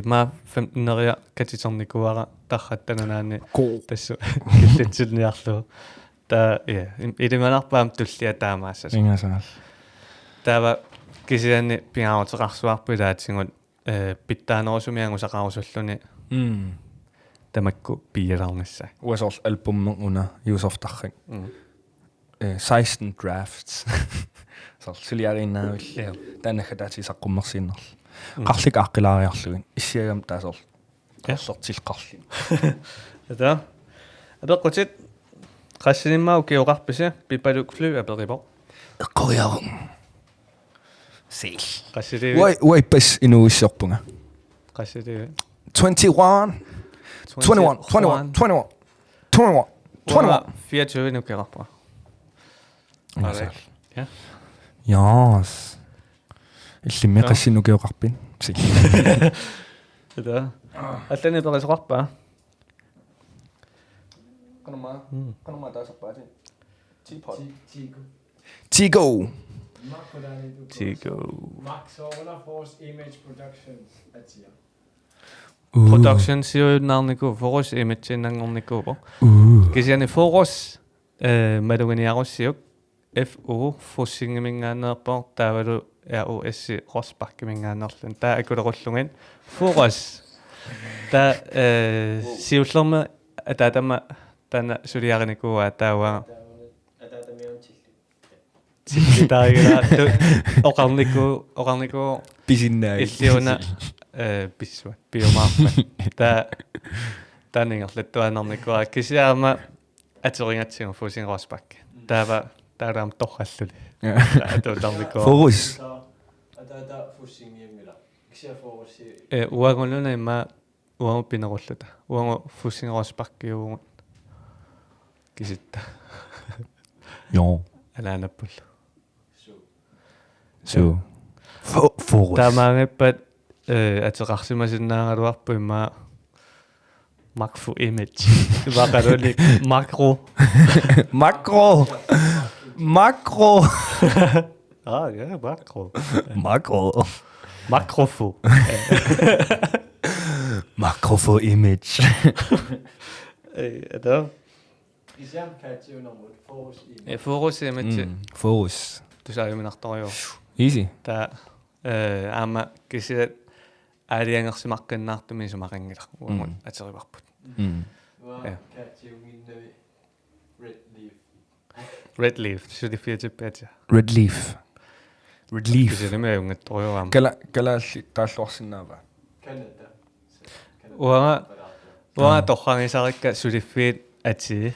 S2: ma 15-neria katiternikuara tarrattananaani tassu killitsilniarlu. Ta ja idimanarpaam tullia taamaassas.
S1: Ingasaal.
S2: Taava kisianni piaauteqarsuarpulaatsingut pittaanerusumiangusaqarusulluni tamakku piilarnissa.
S1: Uasorl albummen una Yusoftarring. 16 drafts. Så suliariinnaavil. Taannagataati saqqummersiinnerl. Qarlik aaqilaariarlugin. Issiagam taasorl. Sortilqarli.
S2: Ata. Adeqqutit qassiниммау киоқарписа пипалук флю аперипо
S1: эққориарун сил
S2: qassili
S1: уай пас инуиссорпунга
S2: qassili
S1: 21
S2: 24 нукерарпа
S1: ja яас иллимме qassinnukioqarpin сил
S2: ата аллани перисоқарпа
S1: Kanuma taasarpaatin. Tigo.
S3: Max Orla Force Image Productions atia.
S2: Production siunaarniku Force Image nangornikuupo. Kisiani Force madunginiarussiuk FO Fossingimingaanerpor taavalu ROS Rosparkimingaanerlun taa akulerullungin Force ta siullerma ataatama Tänä suliarinikuua taua Siltaagila oqarniku
S1: Pisinnaagi
S2: illiuna pissua biomaarpa taningerlattuanarnikua kisiaama ateringatsingu Fossing Rospark taavaam torralluli atuutarnikua
S1: Forus
S3: atata Fossingimila kisia Forus
S2: uanguluna imma uangu pinerulluta uangu Fossing Rosparkiugu kisitta
S1: joo
S2: alaanappulla
S1: so Forus
S2: taamaangappat ateqarsimasinnaangaluarpu imma makfu image vaqalulik makro ja makrofu
S1: makrofu image
S2: ada
S3: Isam kattiunarmut Forus image.
S2: Forus image
S1: Forus
S2: tusaajuminartorio
S1: easy
S2: ta aama kisiat aaliangersimaqqinnaartumi sumaqangilar uamun aterivarput Red Leaf, så det bliver tilbage.
S1: Red Leaf.
S2: Det er det med unge drøjer.
S1: Kala taallorsinnaava.
S3: Canada.
S2: Uanga toqangisarikka suliffiit ati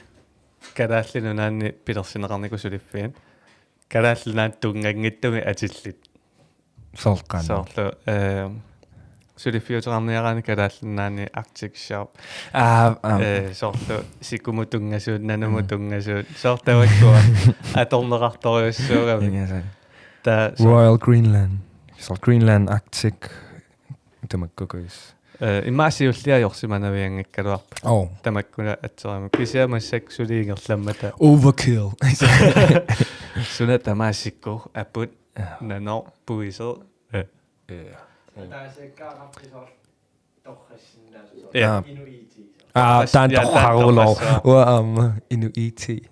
S2: kalaallinunaanni pilersineqarniku suliffiin kalaallunaat tungangittugi atillit
S1: Solqan.
S2: soorlu suliffiuteqarniaraani kalaallunaanni Arctic Sharp soorlu sikumutungasuut nanumutungasuut soortavakkua atorneqartoriussuugami ta
S1: Royal Greenland. Sol Greenland Arctic. Tamakkukuis.
S2: имаасиуллиажорсиманавиангаккалуарпа тамаккуна атсерама кисиамассак сулиингерлάμмата
S1: Overkill.
S2: суна тамаассикку аппут нано пуисер
S3: Taasakkaarappisor torrassinnaasусor
S2: Ja.
S3: inuiti.
S1: Tan torharulor. Inuiti.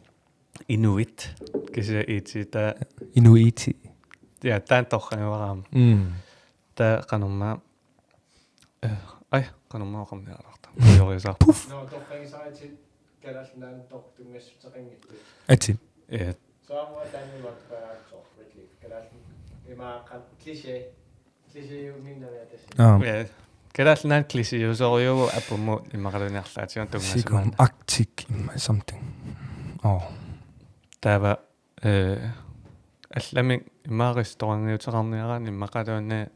S2: Inuit kisia iti
S1: Inuiti.
S2: ja tan torranivaraam ta qanorma qanorma qamniararta yorisaar
S3: No torrangisaatit kalaallinaan tortungassutaqinngittu.
S1: Ati.
S3: Saamua taannumatqaaqsor ritlik kalaallin imaaqan kliché
S2: kalaallinaan klisiusoriugu appumu imaqaluniarlaatigun tungassumaan
S1: Arctic something.
S2: taava allami imaaqistoranniuteqarniaraan immaqaluunni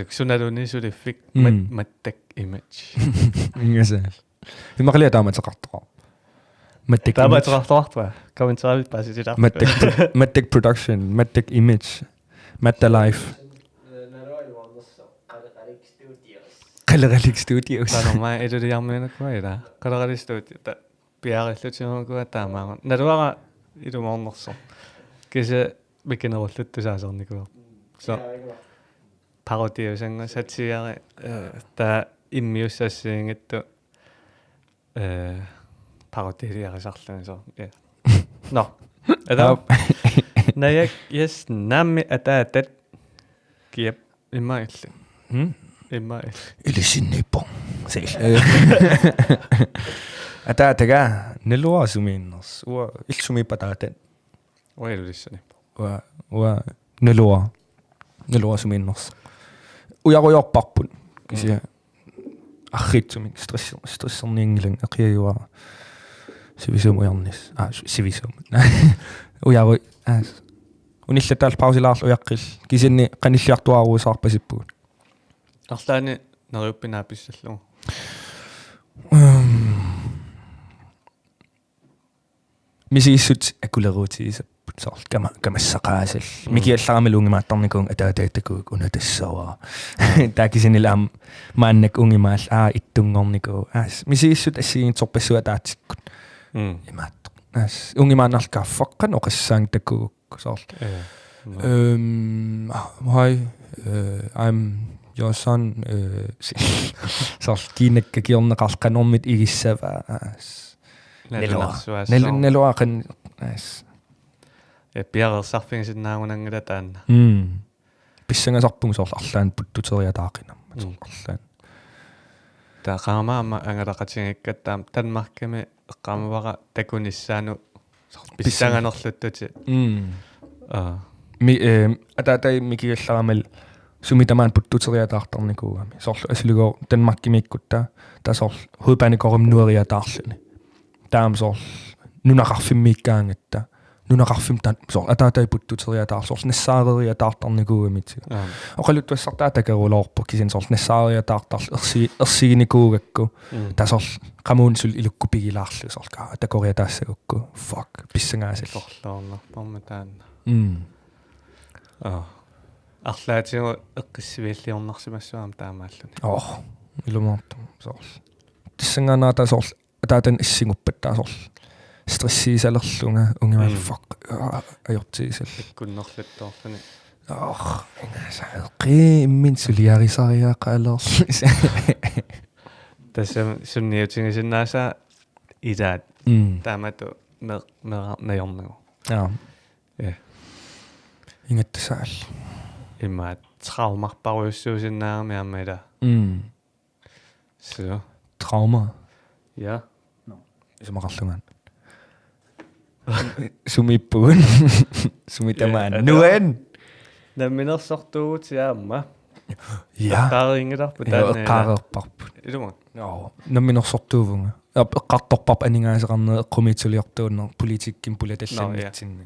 S2: sunaluni suliffik mattak image
S1: Ingasal. Imaqalia taamateqartoqa.
S2: taamateqartoartua kommentaarit paasitilar
S1: Mattek production, Mattek image, Matta life. Qalaqalik studios.
S2: qanorma iluniarmiinakkuila qalaqali studio ta piarillutinuakua taamaagun naluara ilumornerso kisa mikinerullut so parodiusanga satiari ta immiussassiingittu parodiiliarisarluni so no ada nayak yes nammi ataatat kiap immaillu immail
S1: Ilisinnippon. Sil. Ataataga neluasuminners. Ilsumipataatan.
S2: oilulissani
S1: Neluasuminners. Ujaruyorparpun. Kisia arritsumik stresserniingilan aqiajua sivisumujarnis. Sivisum. Ujaru unillataal pausilaarlu ujaqqil kisinni qanilliartuaruusaarpasippugut.
S2: арлаани нериуппинаа писсаллугу
S1: Misissut akuleruutiisapпут soorl kamassaqaasall mikiallaramal ungimaattarnikuun ataataatakuuk unatassava taakisinilaam maannak ungimaall ittungorniku misissut assigintorpassua taatikkut imaatto ungimaannarkaa faqqan oqassaang takuuk soorl hi I'm your son soorl kiinakkakiorneqarqanormit igissava Neluaqan
S2: piarersarfingisinnaangunangala taanna
S1: pissangasarpung soorl arlaan puttuteriataaqinamma soorl
S2: taqaamaama angalaqatingikkattaam tanmarkami eqqaamavara takunissaanu pissanganerluttuti
S1: ataatai mikiallaramal sumitamaan puttuteriataartarnikuugami soorl aslugoo tanmarkimiikkutta ta soorl hovedbanikorum nueriataarluni taam soorl nunaqarfimmiikkaangatta nunaqarfimtaan soorl ataatai puttuteriataar soorl nassaareriataartarnikuugamit oqaluttuassartaa takeruloorpu kisin soorl nassaareriataartar ersiginikuugakku ta soorl qamuun sul ilukkupigilaarlu soorl ka takoriataassaukku fuck pissangaasall
S2: sorlaornerparma taanna арлаатигу эққиссивиаллиорнарсимассуаам таамааллуни
S1: илумаартум соорл тиссанганаата соорл атаатан иссигуппаттаа соорл стрессиисалерлунга унгимаал fuck ajortiisall
S2: куннерлуттоорлуни
S1: ингасаэққи иммин сулиарисариаақалерл
S2: тасам сунниутингисиннааса илаат таамату меорнагу
S1: ингаттасаал
S2: имаат траумарпаруйуссуусиннаарами аммала
S1: so trauma
S2: Ja.
S1: Isumaqarlungaan. Sumippugun. Sumitamaan. Nuan.
S2: Namminersortuut siaamma.
S1: Ja.
S2: Qaariingilarpu taanne.
S1: Qaarerparpu.
S2: Iluma.
S1: Joo. Namminersortuuvunga. Qartorpap aningaasaqarne eqqumituliartuunner politikkim pulatallanitsinni.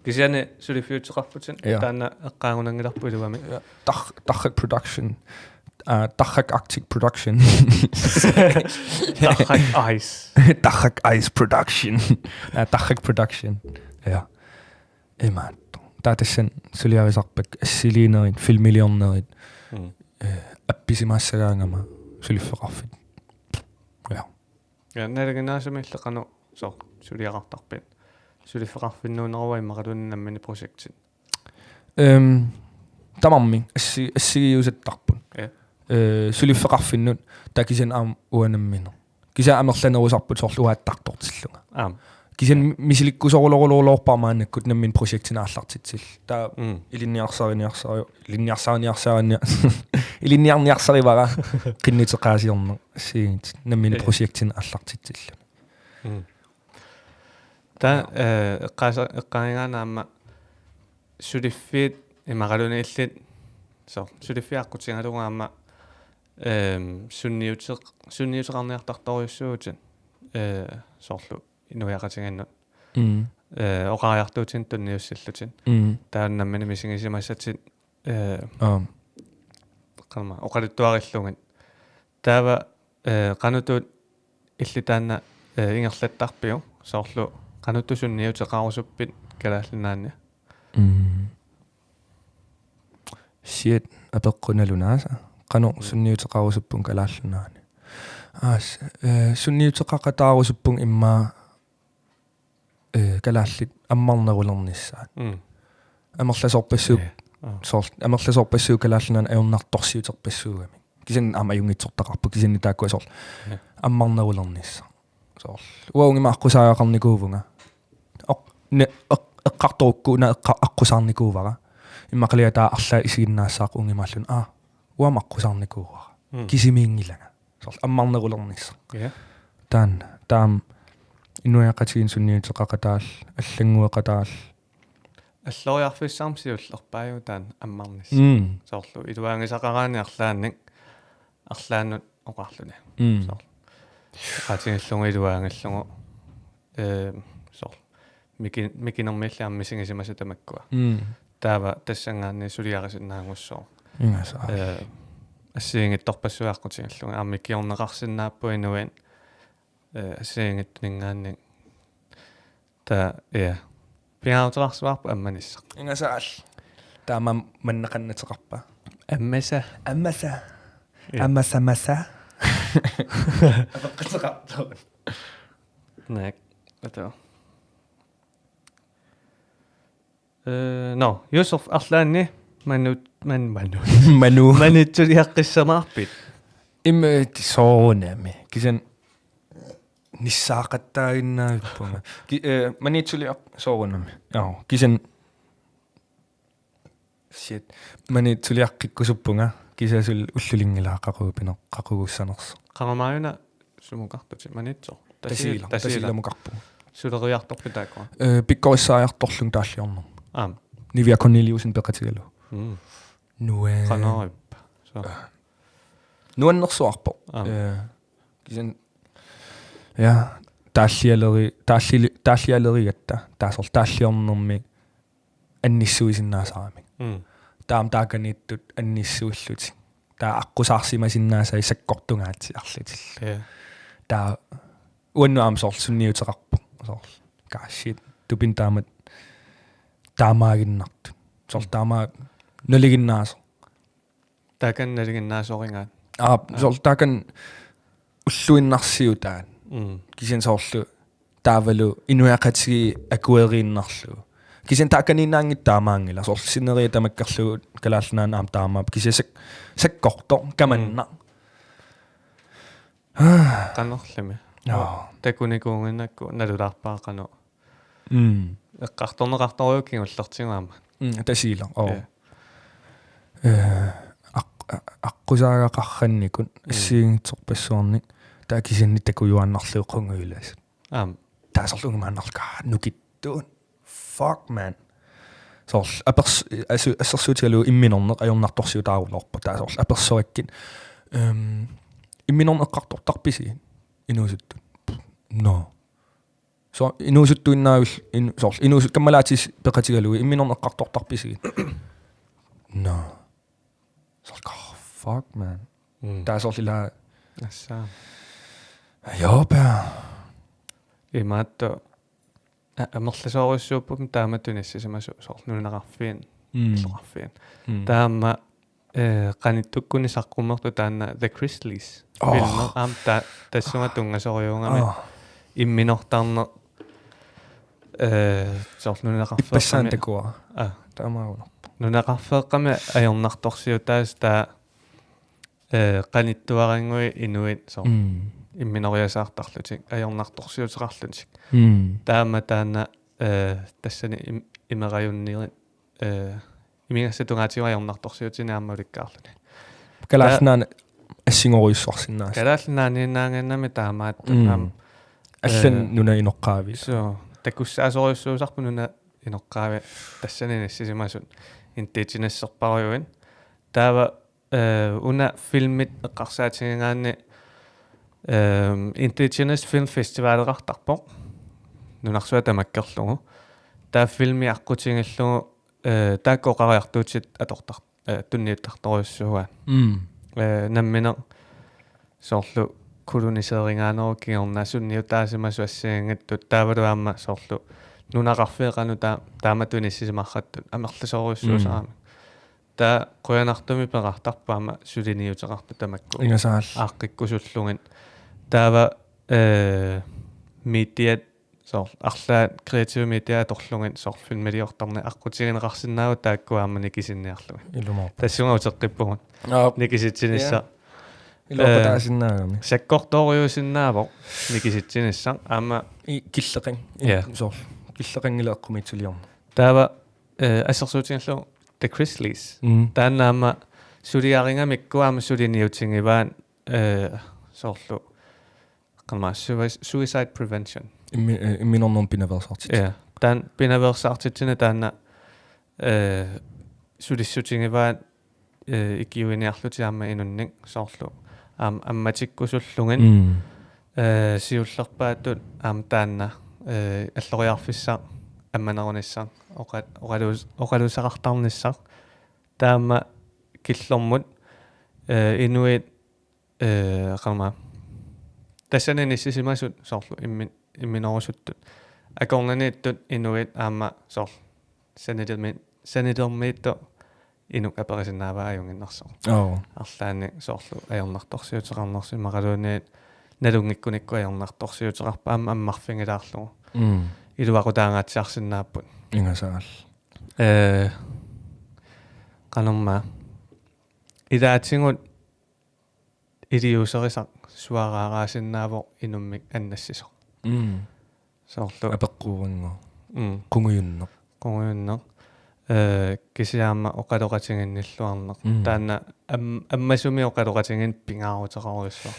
S2: Kisiane sulifiutseqarputin taanna eqqaangunangilarpu iluami.
S1: Tarrak production. Tarrak Arctic production.
S2: Tarrak Ice.
S1: Tarrak Ice production. Tarrak production. Ja. Imaat. Tatassan suliarisarpak assiliinerin filmiliornerit. Appisimassagaangama suliffeqarfit. Ja.
S2: Ja nalaginaasumilleqanu so suliaqartarpit. Suliffeqarfinnuunerua immaqaluunnammini projektit.
S1: Tamarmi assigiusattarpun. Suliffeqarfinnut takisan aam uanamminu. Kisa amerlanerusarput sorlu uaattartortillunga. Kisen misilikkusorulorulorparmaannakkut nammin projektina allartitsill. Ta ilinniarniarsarivara qinniteqaasiorner assiigit nammin projektina allartitsill.
S2: Ta eqqaangaanaamma suliffiit imaqaluniillit so suliffiaqqutigalugaamma sunniuteqarniartartoriussuutin sorlu inuiaqatigannu oqariartuutin tunniussillutin taannammini misingisimassatsit qalma oqalittuarillungan taava qanutuut illitaanna ingerlattarpiu sorlu qanutu sunniuteqarusuppit kalaallunaanni
S1: shit apeqqunalunaasa qanu sunniuteqarusuppun kalaallunaani sunniuteqaqataarusuppun imma kalaallit ammarnerulernissaat amerlasorpassuup amerlasorpassuu kalaallunaana ajornartorsiuterpassuugami kisan amajungitsortaqarpu kisanni taakku sor ammarnerulernissa sor uaungimaaqqusaaqarnikuuvunga eqqartorukkuuna eqqasaarnikuuvara immaqaliataa arlaa isiinnaassaaq ungimaallun uamaqqusarnikuuvara kisimiingilanga sor ammarnerulernissa taam inuiaqatiin sunniuteqaqataal аллангуеqataal
S2: аллориарфиссаармсиуллерпаaju таан аммарнис соорлу илуаангисақараани арлааннут оқарлуни соор qatiнгиллугу илуаангиллугу соор микинермииллааммисингисимаса тамаккуа таава тассангаанни сулиарисиннаангуссоо ассиингитторпассуааққутингиллугу ааммиккиорнеқарсинааппу инуин ассиингиттунингаанни та пиаутерарсуарпу амманиссақ
S1: ингасаал таама маннеқаннатеқарпа
S2: аммаса
S1: аммаса
S3: апеққитеқартуун
S2: нак ата no Yusuf арлаанни манутсулиаққиссамаарпит
S1: соонами кисан ниссаақаттаагиннаавиппунга манитсулиақ соонами кисан shit манитсулиаққиккусуппунга кисасул уллулингилааққақуупинеқ қақугуссанерс
S2: қамамааюна сумукартути манитсо
S1: тасиламукарпу
S2: сулериарторпи тааккуа
S1: пиккориссаажарторлун тааллиорнер Nivia Corneliusen peqatigalu
S2: qanaarip so
S1: nuannersuarpo kisan ja taallialerigatta taasor taalliornermi annissuisinnaasarami taam taakaniittut annissuullut taa aqqusaarsимасиннаасай саккортунгаатси арлитил taa uannuam sort sunniuteqarpu sort kaashit tupin taamat таамаагиннарту сор таамаа налигиннаас
S2: таакан налигиннаасоорингаат
S1: сор таакан уллуиннарсиу таан кисен соорлу таавалу инуяқатиги акуерииннарлу кисен тааканиннаангит таамаангила сор синерия тамаккерлугу калааллунаан аам таамаап кисесак саккорто каманна
S2: каннерлами такуникуунгиннакку налулаарпаақано эққарторнеқарторюуккин уллертигуама
S1: тасиила аққусаагақарранникун ассиингитсорпассуарник tää kisin takujuannarlu qunguilas taasorlungimaannarluka nukittuun fuck man so apers assersuutialu imminorneq ajornartorsiutaarulorpa taasorl apersorikkin imminorneqqartortarpisi inuusuttut no so inuusuttuinnaavil so inuusut kammalaatis peqatigalu imminorneqqartortarpisi no so fuck man taasorlila
S2: assa
S1: Joppa.
S2: Imaatto amерласоориуссууппум тааматунissisama соорнунеқарфиин лоқарфиин таама qanittukkuni saqqummertu taanna The Chrisleys filmer aam tassunga tungasoriuungami imminortarne soornunеқарфеққами
S1: Ippasaantakua taamaaruno
S2: нунеқарфеққами ajornartorsiutaas taa qanittuaringui inuit so imminoriasaartarlutik ajornartorsiuteqarlutik taama taana tassani imerajunnirit imigassatugaatiwa ajornartorsiutinaammalikkaarluni
S1: kalaalnaan assingoriussorsinnaas
S2: kalaalnaaniinnaangannami taamaat
S1: аллан нуна иноққаави
S2: so такуссаасориуссуусарпу нуна иноққаави тассани нассисимасут интиитинессерпариуин таава una filmit eqqarsaatigingaanni Indigenous Film Festival-eqartarpoq nunarsuat tamakkerlugu taa filmi aqqutigingallugu taakkoqariartuutit atortar tunniuttartoriussuuga nammine soorlu koloniseringaanero kiornaasunniutaasimasu assiangattut taavaluaamma soorlu nunaqarfeeqanu taamatunissimarrattut amerlasoriussuusarami taa qoyanartumi peqartarpaama suliniuteqartu tamakku
S1: ingasaal
S2: aaqqikkusullungin taava media so arlaat creative media torlungin so filmeliortarne aqqutigineqarsinnaagu taakkuaamma nikisinniarlugi
S1: illumo
S2: tassunga uteqqippugun nikisitsinissa
S1: illuqataasinnаагami
S2: sakkortoriusinnaavo nikisitsinissa aama
S1: killeqin so killeqingileeqqumitsuliorna
S2: taava assersuutigallu The Chrisleys taannaama suliaringamikkuaama suliniutingivaan soorlu qanma suicide prevention
S1: imminornum pinaversartit
S2: taan pinaversartitsina taanna sulissutingivaan ikiuiniarlutiaamma inunning soorlu ammatikkusullungin siullerpaattut taanna alloriarfissa амманерунissar oqalusaqartarnissar taama killormut inuit qanma tassaninissimasut soorlu imminorsuttut akornaniittut inuit aamma soor sanidermiitto inuk aperisinnaava ajunginnersoor arlaani soorlu ajornartorsiuteqarnersi maqaluuniit nalungikkunikku ajornartorsiuteqarpa ammarfingilaarlugu iluaqutaangaatsiarsinnaapпут
S1: ingasaal
S2: qanorma ilaatingut iliuserisaq suaraaraasinnaaво inummik annassisoq soorlu
S1: apeqquuringo qunguyunneq kisiaamma oqaloqatiginnilluarneq taanna ammasumi oqaloqatigin pingaaruteqaruissoor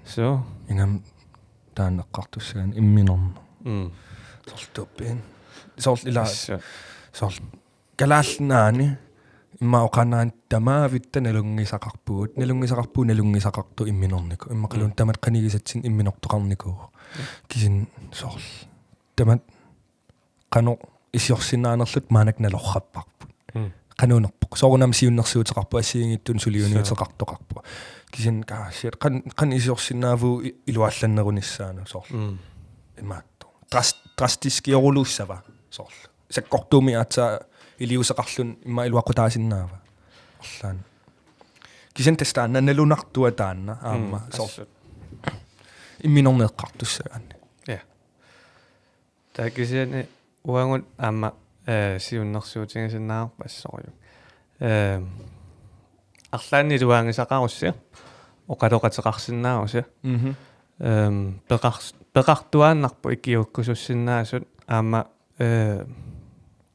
S1: so ingam taanneqqartussagan imminorna soortuppin soorlila soor kalaalnaani imma oqanaan tamaavitta nalungisaqartu imminorniku immaqalun tamat qanigisatsin imminortoqarniku kisin soorl tamat qano isiorsinnaanerlut maanak nalorrapparput qanuunerpoq soorunam siunnersuuteqarpu assiingittun suliuniuteqartoqarpu kisin kaasiat qan isiorsinnaavu iluallannerunissaanu soorl imaattu drastiski oruluussava soorl sakkortuumi aatsa iliuseqarlun imma iluaqutaasinnaaava orlaan kisin tastaanna nalunartua taanna aamma soorl imminorneeqqartussaganni
S2: taakisiani uangut aamma siunnersuutigisinnaarpa assoriu arlaanni luangisaqarussia oqaloqateqarsinnaarusia peqartuaannarpu ikiukkusussinnaassut aamma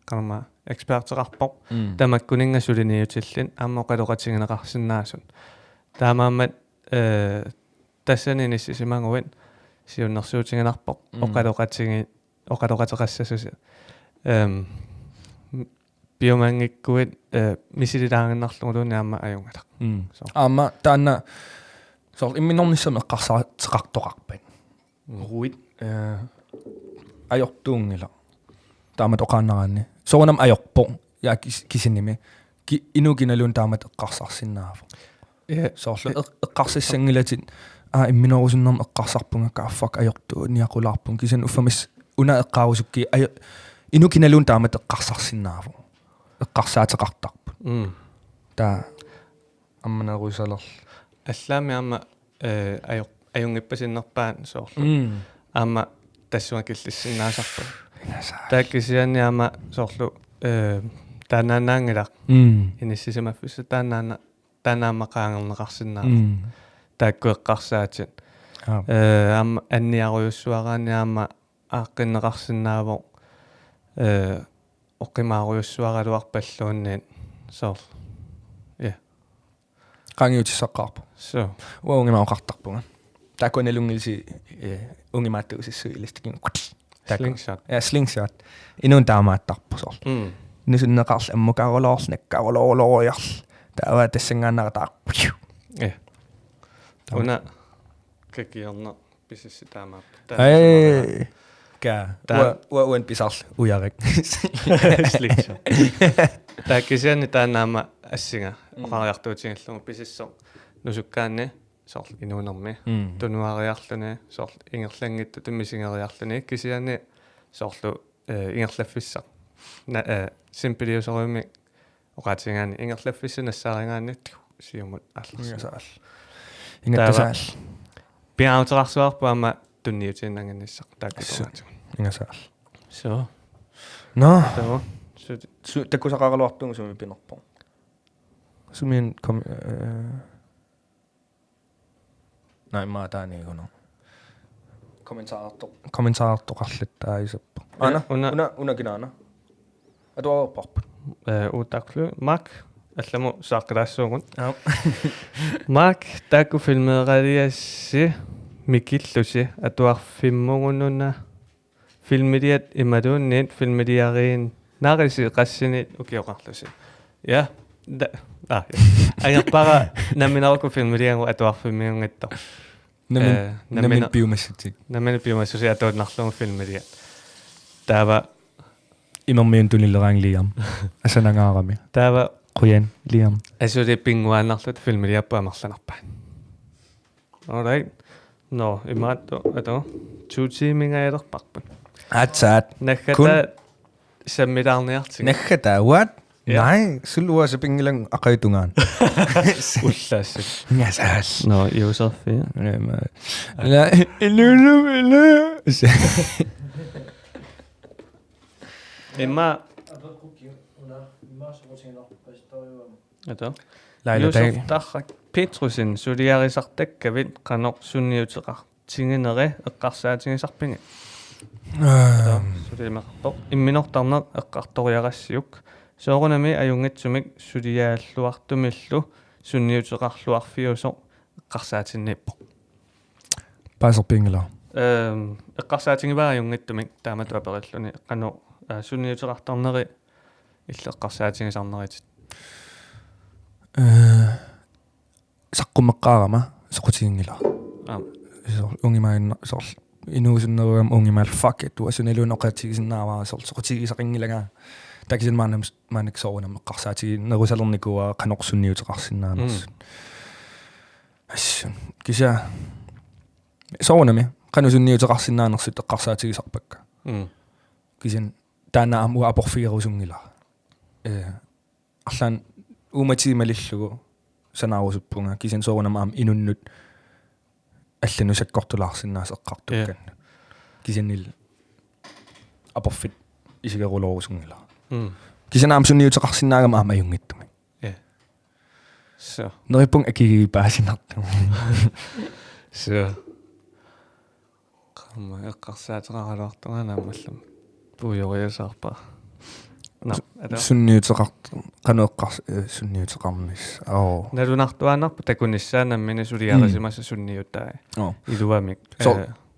S2: qanma eksperteqarpoq tamakkuninga suliniutillin aamma oqaloqatigineqarsinnaassut taamaammat тассани ниссисимангуин сиуннэрсуутинганарпоq оқалоқатеқассасуси биомангиккуит мисилилаагиннарлугулууни аама аюнгалақ
S1: аама таанна сор имминорниссами эққарсаатеқартоқарпат руит ajortuungila taamat oqaannaraanni soorunam ajorpo yaa kisinimi inukinaluun taamat eqqarsarsinnaavo soorlu eqqarsissangilati imminorusunnerm eqqarsarpunga kaaffak ajortu niaqulaarpun kisan uffamis una eqqaarusukki inukinaluun taamat eqqarsarsinnaavo eqqarsaateqartarpu taa ammaneruisaler
S2: аллаами аама ajungippasinnerpaan soorlu аама тассуакиллиссиннаасарпу тааккисиани аама соорлу таананаангилақ иниссисимаффисса таанааммақаангернеқарсинаа тааккуэққарсаатит аама анниаруйуссуараани аама ааққиннеқарсинаавоо оққимааруйуссуаралуарпаллуунниит соорлу
S1: qangiutissaqarpu
S2: so
S1: uungimaoqartarpunga taakkunalungilsi ungimaattuusissu ilistikin
S2: slingshot
S1: slingshot inun taamaattarpu soor nusunneqarl ammukaaruloornakkaarulorloriarl taava tassangaannaqataarpu
S2: una kakiorna pisissi taamaappu
S1: ka uen pisarl ujarik
S2: slingshot taakisiani taanaama assinga oqariartuutiнгиллугу писиссо нусуккаанни соор инуунерми тунуариарлуни соор ингерлангитту туммисингериарлуни кисиани соорлу ингерлаффиссақ симпилиусоруми оqaатингаани ингерлаффисса нассаарингаани сиумут аллерсаал
S1: ингатасаал
S2: пиаутерарсуарпу ама тунниутииннангинниссақ тааккисуатигун
S1: ингасаал
S2: so
S1: no
S2: таво
S1: такусақаралуартунгу суми пинерпо sumien nej maa taani gono kommentaartoqarlattaayisappa una kinaana atuarparpu
S2: uutaqlu mark allamu saaqqilaassuugun mark taakku filmeeraliassi mikillusi atuarfimmugununa filmiliat imaluunniit filmiliariin naarisi qassini ukioqarlusi ja ajarpara naminarku filmiliangu atuarfimmiungitto
S1: namin biomassiti
S2: namin biomassusi atuutnarlugu filmilia taava
S1: imammiun tunillerang liam asanangaarami
S2: taava
S1: quyan liam
S2: asuli pinguaannarlut filmiliappu amarlanarpa alright no imaatto ato 2 timingaelerparpun
S1: atsaat
S2: nakkata sammilaarniartiga
S1: nakkata what nej suluasa pingilang aqaitungaan
S2: ullaassak
S1: ngasal
S2: no iusarfi
S1: la ilulu
S2: imma ato laila Petrusin suliarisartakkavit qanoq sunniuteqar tingineri eqqarsaatigisarpinga sulimaqqortoq imminortarneq eqqartoriarassiuk soorunami ajungitsumik suliaalluartumillu sunniuteqarluarfiusoq eqqarsaatinniippoq
S1: paaserpingala
S2: eqqarsaatingivaa ajungittumik taamatu aperilluni qanu sunniuteqartarneri illeqqarsaatingisarneritit
S1: saqqumeqqaarama soqutiingila ungimain sor inuusunneruam ungimal fuck it tuasunaluun oqatigisinnaavaa sor soqutigisaqingilaga takisin maanik soorunam eqqarsaatigi nerusalernikua qanorsunniuteqarsinnaanerus assun kisa soorunami qanusunniuteqarsinnaanersut eqqarsaatigisarpakka kisin taana amu aporfigerusungila arlaan uumatiimalillugu sanarusuppunga kisin soorunam aam inunnut allanu sakkortulaarsinnaas eqqartukkan kisannil aporfit isigerulorusungila kisan aam sunniuteqarsinnaagama aam ajungittumi
S2: so
S1: neripung akigiipaasinartum
S2: so qamma eqqarsaateqaraluartunga naammallam puujoriasarpa no ata
S1: sunniuteqart qaneeqqars sunniuteqarnis
S2: nalunartuanarpu takunissaanamini suliarasimassa sunniutaa iluamik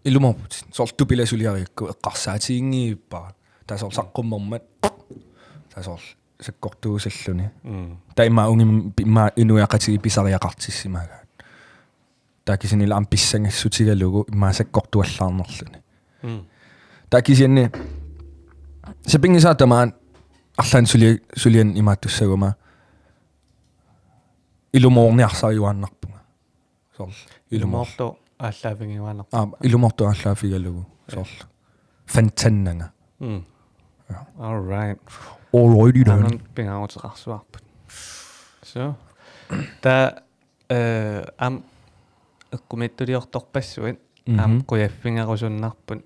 S1: ilumorput soortupila suliariakku eqqarsaatiingiippaa taasor saqqummermat taasor sakkortuusalluni taimma ungim imma inuaqatigi pisariaqartissimaagaat taakisinila am pissangassutigalugu imma sakkortuallarnerluni taakisianni sepingisaatamaan arlaan sulian imaattussaguma ilumorniarsariuannarpunga soor
S2: ilumorto ааллаафигиваанер
S1: илуморту ааллаафигалугу соорл фантаннага
S2: all right
S1: already
S2: done пингаутеқарсуарпут so та ам эккумиттулиорторпассуит ам қуяффингерусуннарпут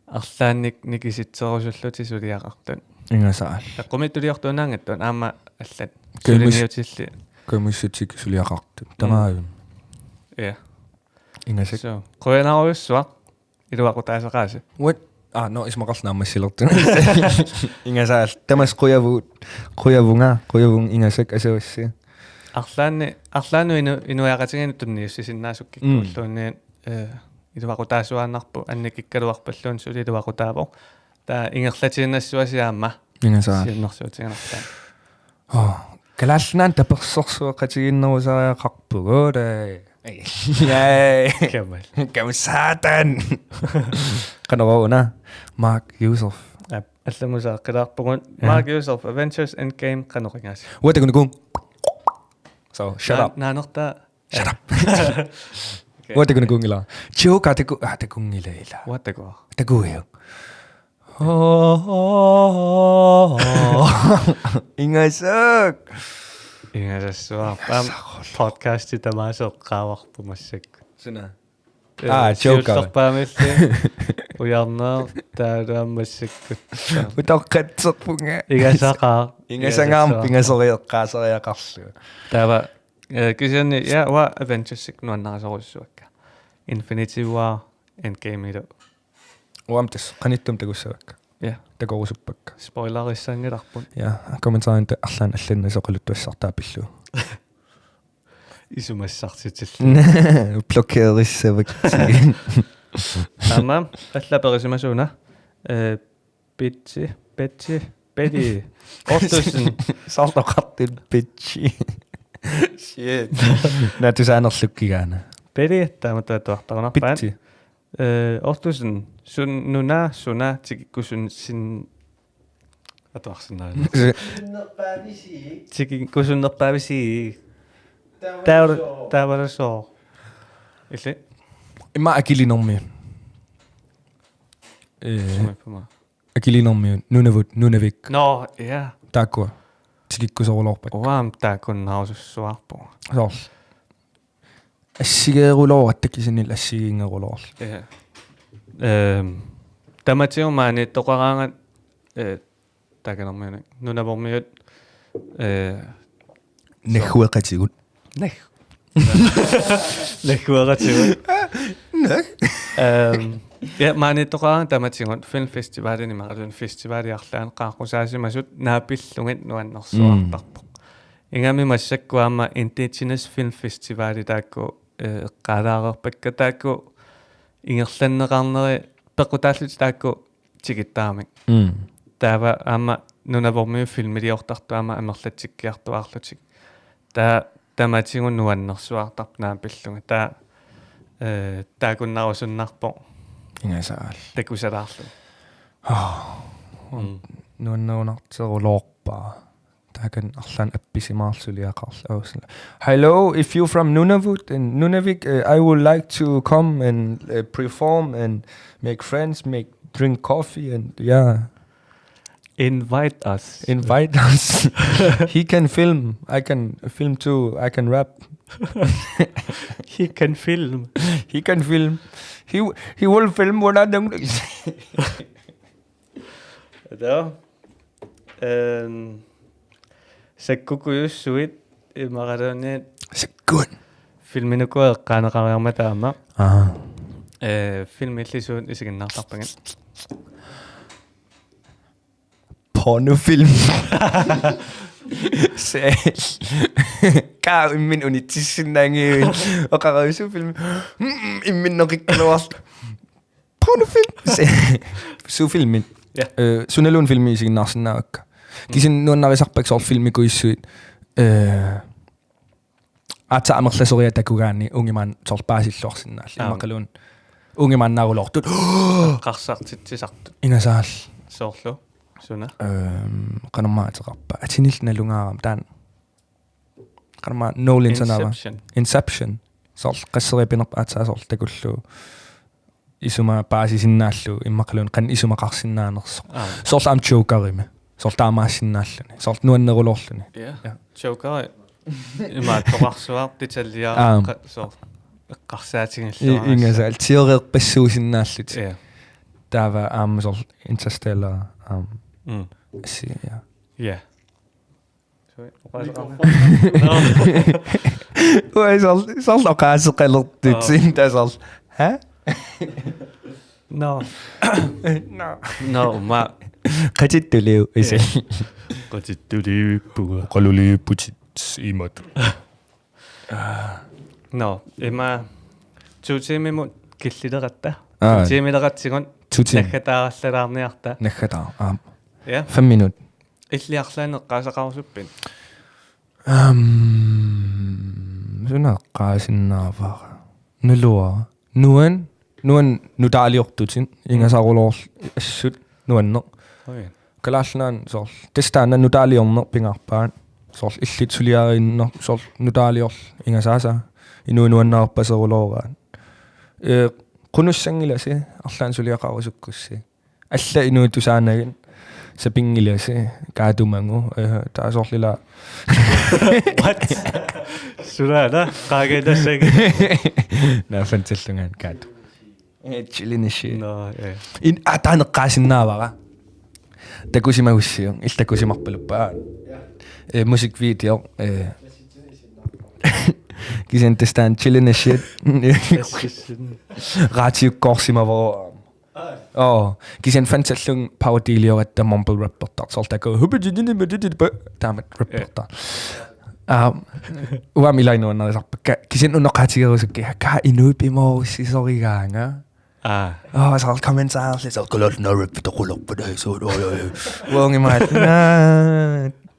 S2: арлаанник никиситсерусуллути сулиақартут
S1: ингасаал
S2: эккумиттулиортунаангаттун аама аллат сулиниутилли
S1: комисситик сулиақартут тамаавим
S2: ингасак so қуянаруйуссуа илуақутаасеқааси
S1: what no ismaqarnaammassilortuna ингасаал тамас қуявун ингасак асавасси
S2: арлаанну инуяқатигани тунниуссисиннаасуккиккууллуунниит илуақутаасуааннарпу анникиккалуарпаллуун сули илуақутаавоо таа ингерлатигиннассуасиаама
S1: ингасаал
S2: сиуннэрсуутигинартаа
S1: калаалнаан таперсорсуақатигиннерусариақарпугоо Kam satan. Kanoroona Mark Yusuf.
S2: Allamusa qilаарpugun Mark Yusuf Avengers Endgame qanoringaasi.
S1: What are you going to go? So shut up.
S2: Naanerta.
S1: Shut up. What are you going to go? Joke ataku ngila.
S2: What the go?
S1: Tagu yo. Ingasak.
S2: Ingassuar pam podcast tamaaseqqaawарпумассак
S1: Suna.
S2: joker pamilli ujarnaa taalaammassakku
S1: Utaqatserpunga.
S2: Igasaqaa
S1: Ingasangaam pingasorieqqaasariaqarlu.
S2: Tava kisianni ja wa Avengers nuannarasorussuakka Infinity War Endgame ilu
S1: Uamtas qanittum tagussavakka.
S2: Ja
S1: Tagorusuppakka.
S2: spoilerissangilarpun
S1: Ja kommentaarinta allaan allannasoqaluttuassartaapillu.
S2: isumassartitillu
S1: Blokkeerissavakki.
S2: Tamma allaperisumasuuna Betty Ortusen
S1: Saltoqartin bitchi. Shit. Natusaanerlukkigaana.
S2: Betty taamatuatuartarunarpaan
S1: Bitchi.
S2: Ortusen sunnuna suna tikikkusun sin atuarsinaa tikikkusunnerpaavisi taavaraso illi
S1: Imma akilinormi.
S2: sumipuma
S1: Akilinormi Nunavik.
S2: no ja
S1: Taakua. Tikikkusorulorpak.
S2: oam taakunnausussuarpu
S1: Soorl. Assigeeruloorattakkisinil assigiingerulorl.
S2: ja tamatiumaani toqaraangat taakenermiunak nunavormiut
S1: Naghuaqatigut.
S2: Naghuaqatigut ja maani toqaraangat tamatigut filmfestivalini maqalun festivaliarlaan qaaqqusaasimasut naapillungit nuannersuartarpoq ingami massakkuaama Indigenous Film Festivali taakku eqqaalaareerpakka taakku ingerlanneqarneri pequtaallut taakku tigittaamik taava aama nunavormiu filmiliortartu aama amerlatsikkiartuaarlutik taa tamatigun nuannersuartarp naapillunga taa taakunnarusunnarpo
S1: Ingasaal.
S2: takusalaarlu
S1: Nuannerunarterulorpaa. Taakan arlaan appisimaarsuliaqarlu. Hello, if you're from Nunavik, I would like to come and perform and make friends, drink coffee and
S2: invite us
S1: invite us. He can film. I can film too. I can rap.
S2: he can film
S1: He can film. He will film what I don't.
S2: Ada sakkukuyussuit imaqalunniit
S1: Sakun.
S2: filminukua eqqaaneqariarma taama filmillisuut isiginnartarpagan
S1: pornofilm. Se. Ka min unitissinangi og karayusufilm. Min nokikloas. Pornofilm. Se. Sufilmin.
S2: Ja.
S1: Sunelun filmi sin narsinnaakka. Kisin nuannarisaarpak soor filmi kuissuit. Ata amerlasoriat takugaani ungimaan soor paasilluarsinnaalli imaqaluun. Ungimaan narulortut.
S2: Qarsartitsisartut.
S1: Ingasaal.
S2: Soorlu. Suna.
S1: Qanammaatiqarpa. Atinil nalungaaram taan. Qanamma Nolan sanava. Inception. Soor qasseripinerpa ata soor takullu. Isuma paasisinaallu immaqaluun qan isuma qarsinnaanerso. Soor am Jokerime. Soor taamaassinnaalluni. Soor nuannerulorluni.
S2: Ja. Joker. Ima toqarsuar titallia soor qarsaatingillua.
S1: Ingasaal tiorerpassuusinnaallut.
S2: Ja.
S1: Tava soor Interstellar. Si, ja.
S2: Ja.
S1: Soor oqaaseqalertutsin tasor. Ha?
S2: No.
S1: No.
S2: No, ma
S1: Qatittuliu isal.
S2: qatittuliippuga.
S1: Qaluliipputit imat.
S2: No, ima tuutimimut killileratta.
S1: Ah.
S2: Tuutimileratsingun
S1: Tuutim.
S2: nakataarallaraarniarta.
S1: Nakhataa.
S2: Ja.
S1: 5 minut.
S2: Illiarlaaneqqaasaqarusuppin.
S1: Suna qaasinnaavara. Nulua. Nuan nutaaliortutin ingasarulor assut nuanner.
S2: Okay.
S1: Kalaallaan soor testaanna nutaaliorner pingarpaan. Soor illit suliarinner soor nutaalior ingasaasa. Inuannaarpaseruloraan. Qunussangilasi arlaan suliaqarusukkussi. Alla inuutusaanagin sapingilasi kaatumangu taasorlila.
S2: What? Surada qaagedasagi.
S1: Na fantallungaan kaatu. Chilinishi.
S2: No, ja.
S1: In ataaneqqaasinnaavara. Takusimagussiu illakusimarpaluppaa. Musikvideo kisen testaan chilinishi. Raatiukkorsimavaro. Kisen fantallung parodilioretta mumble rapportar sortako taamat rapportar. Uamilainoannarisarpakka kisen unnoqaatigerusukki ka inuipimorissisorigaanga. Så kommentarer lidt så kolot når rip det ruller på det så unge mig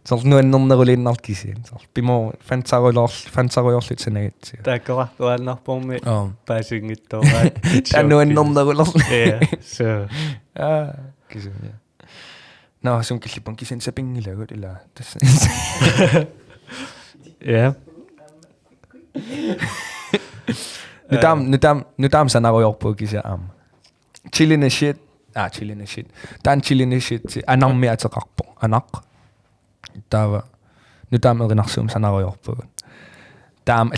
S1: så nu en nummer rulle ind alt kisen så bimo fantaroller lidt sådan et
S2: Taaqorartualnar pormi paasingitto.
S1: der nu en nummer ruller
S2: Ja, så
S1: kisen ja nå som kilipon kisen så penge lavet eller det
S2: ja.
S1: Nu dam sana royor på kisen chilling shit dan chilling shit anam me ataqarpo anak tava nu dam erinarsum sana royor på dam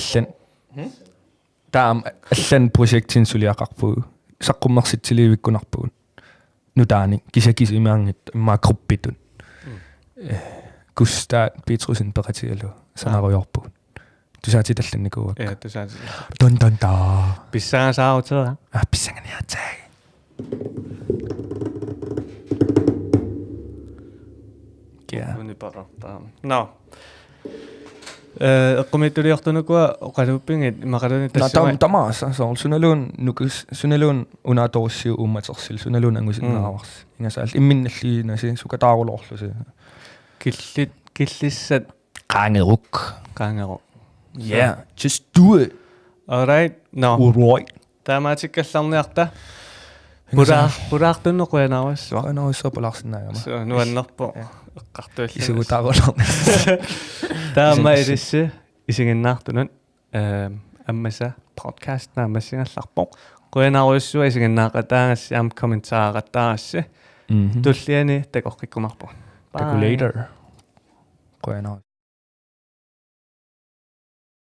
S1: allan projektin suliaqarpu saqqummersitilivikkunarpuun nu daani kisakis imaangit imma gruppitun kusta Petrusin peratialu sana royor på du saati tallanikuak
S2: Ja, du saati.
S1: don da
S2: Pissangasaarutea.
S1: Pissanganiatai. Ja.
S2: No. Qumituliortunukua oqaluuppingit imaqaluni tassuma.
S1: Tamasa so sunalun unatorsiu ummatersil sunalun angusinnaavars. Ingasaal imminnalliinasi sukataarulorlusi.
S2: Killissat
S1: qaangeruk. Yeah, just do it.
S2: All right. No.
S1: Alright.
S2: Taamaatikkallarniarta. Puraartunnoquanaavas.
S1: Suaranaavassa palarsinnaagama.
S2: So nuannerpo eqqartuallu.
S1: Isugutaarulorna.
S2: Taama ilissi isinginnaartunun ammasa podcast naamasingallarpo. Quanaarussua isinginnaaqataangassi am kommentaaqattaarassi. Tulliani takoqqikkumarpo.
S1: Taku later. Quanaa.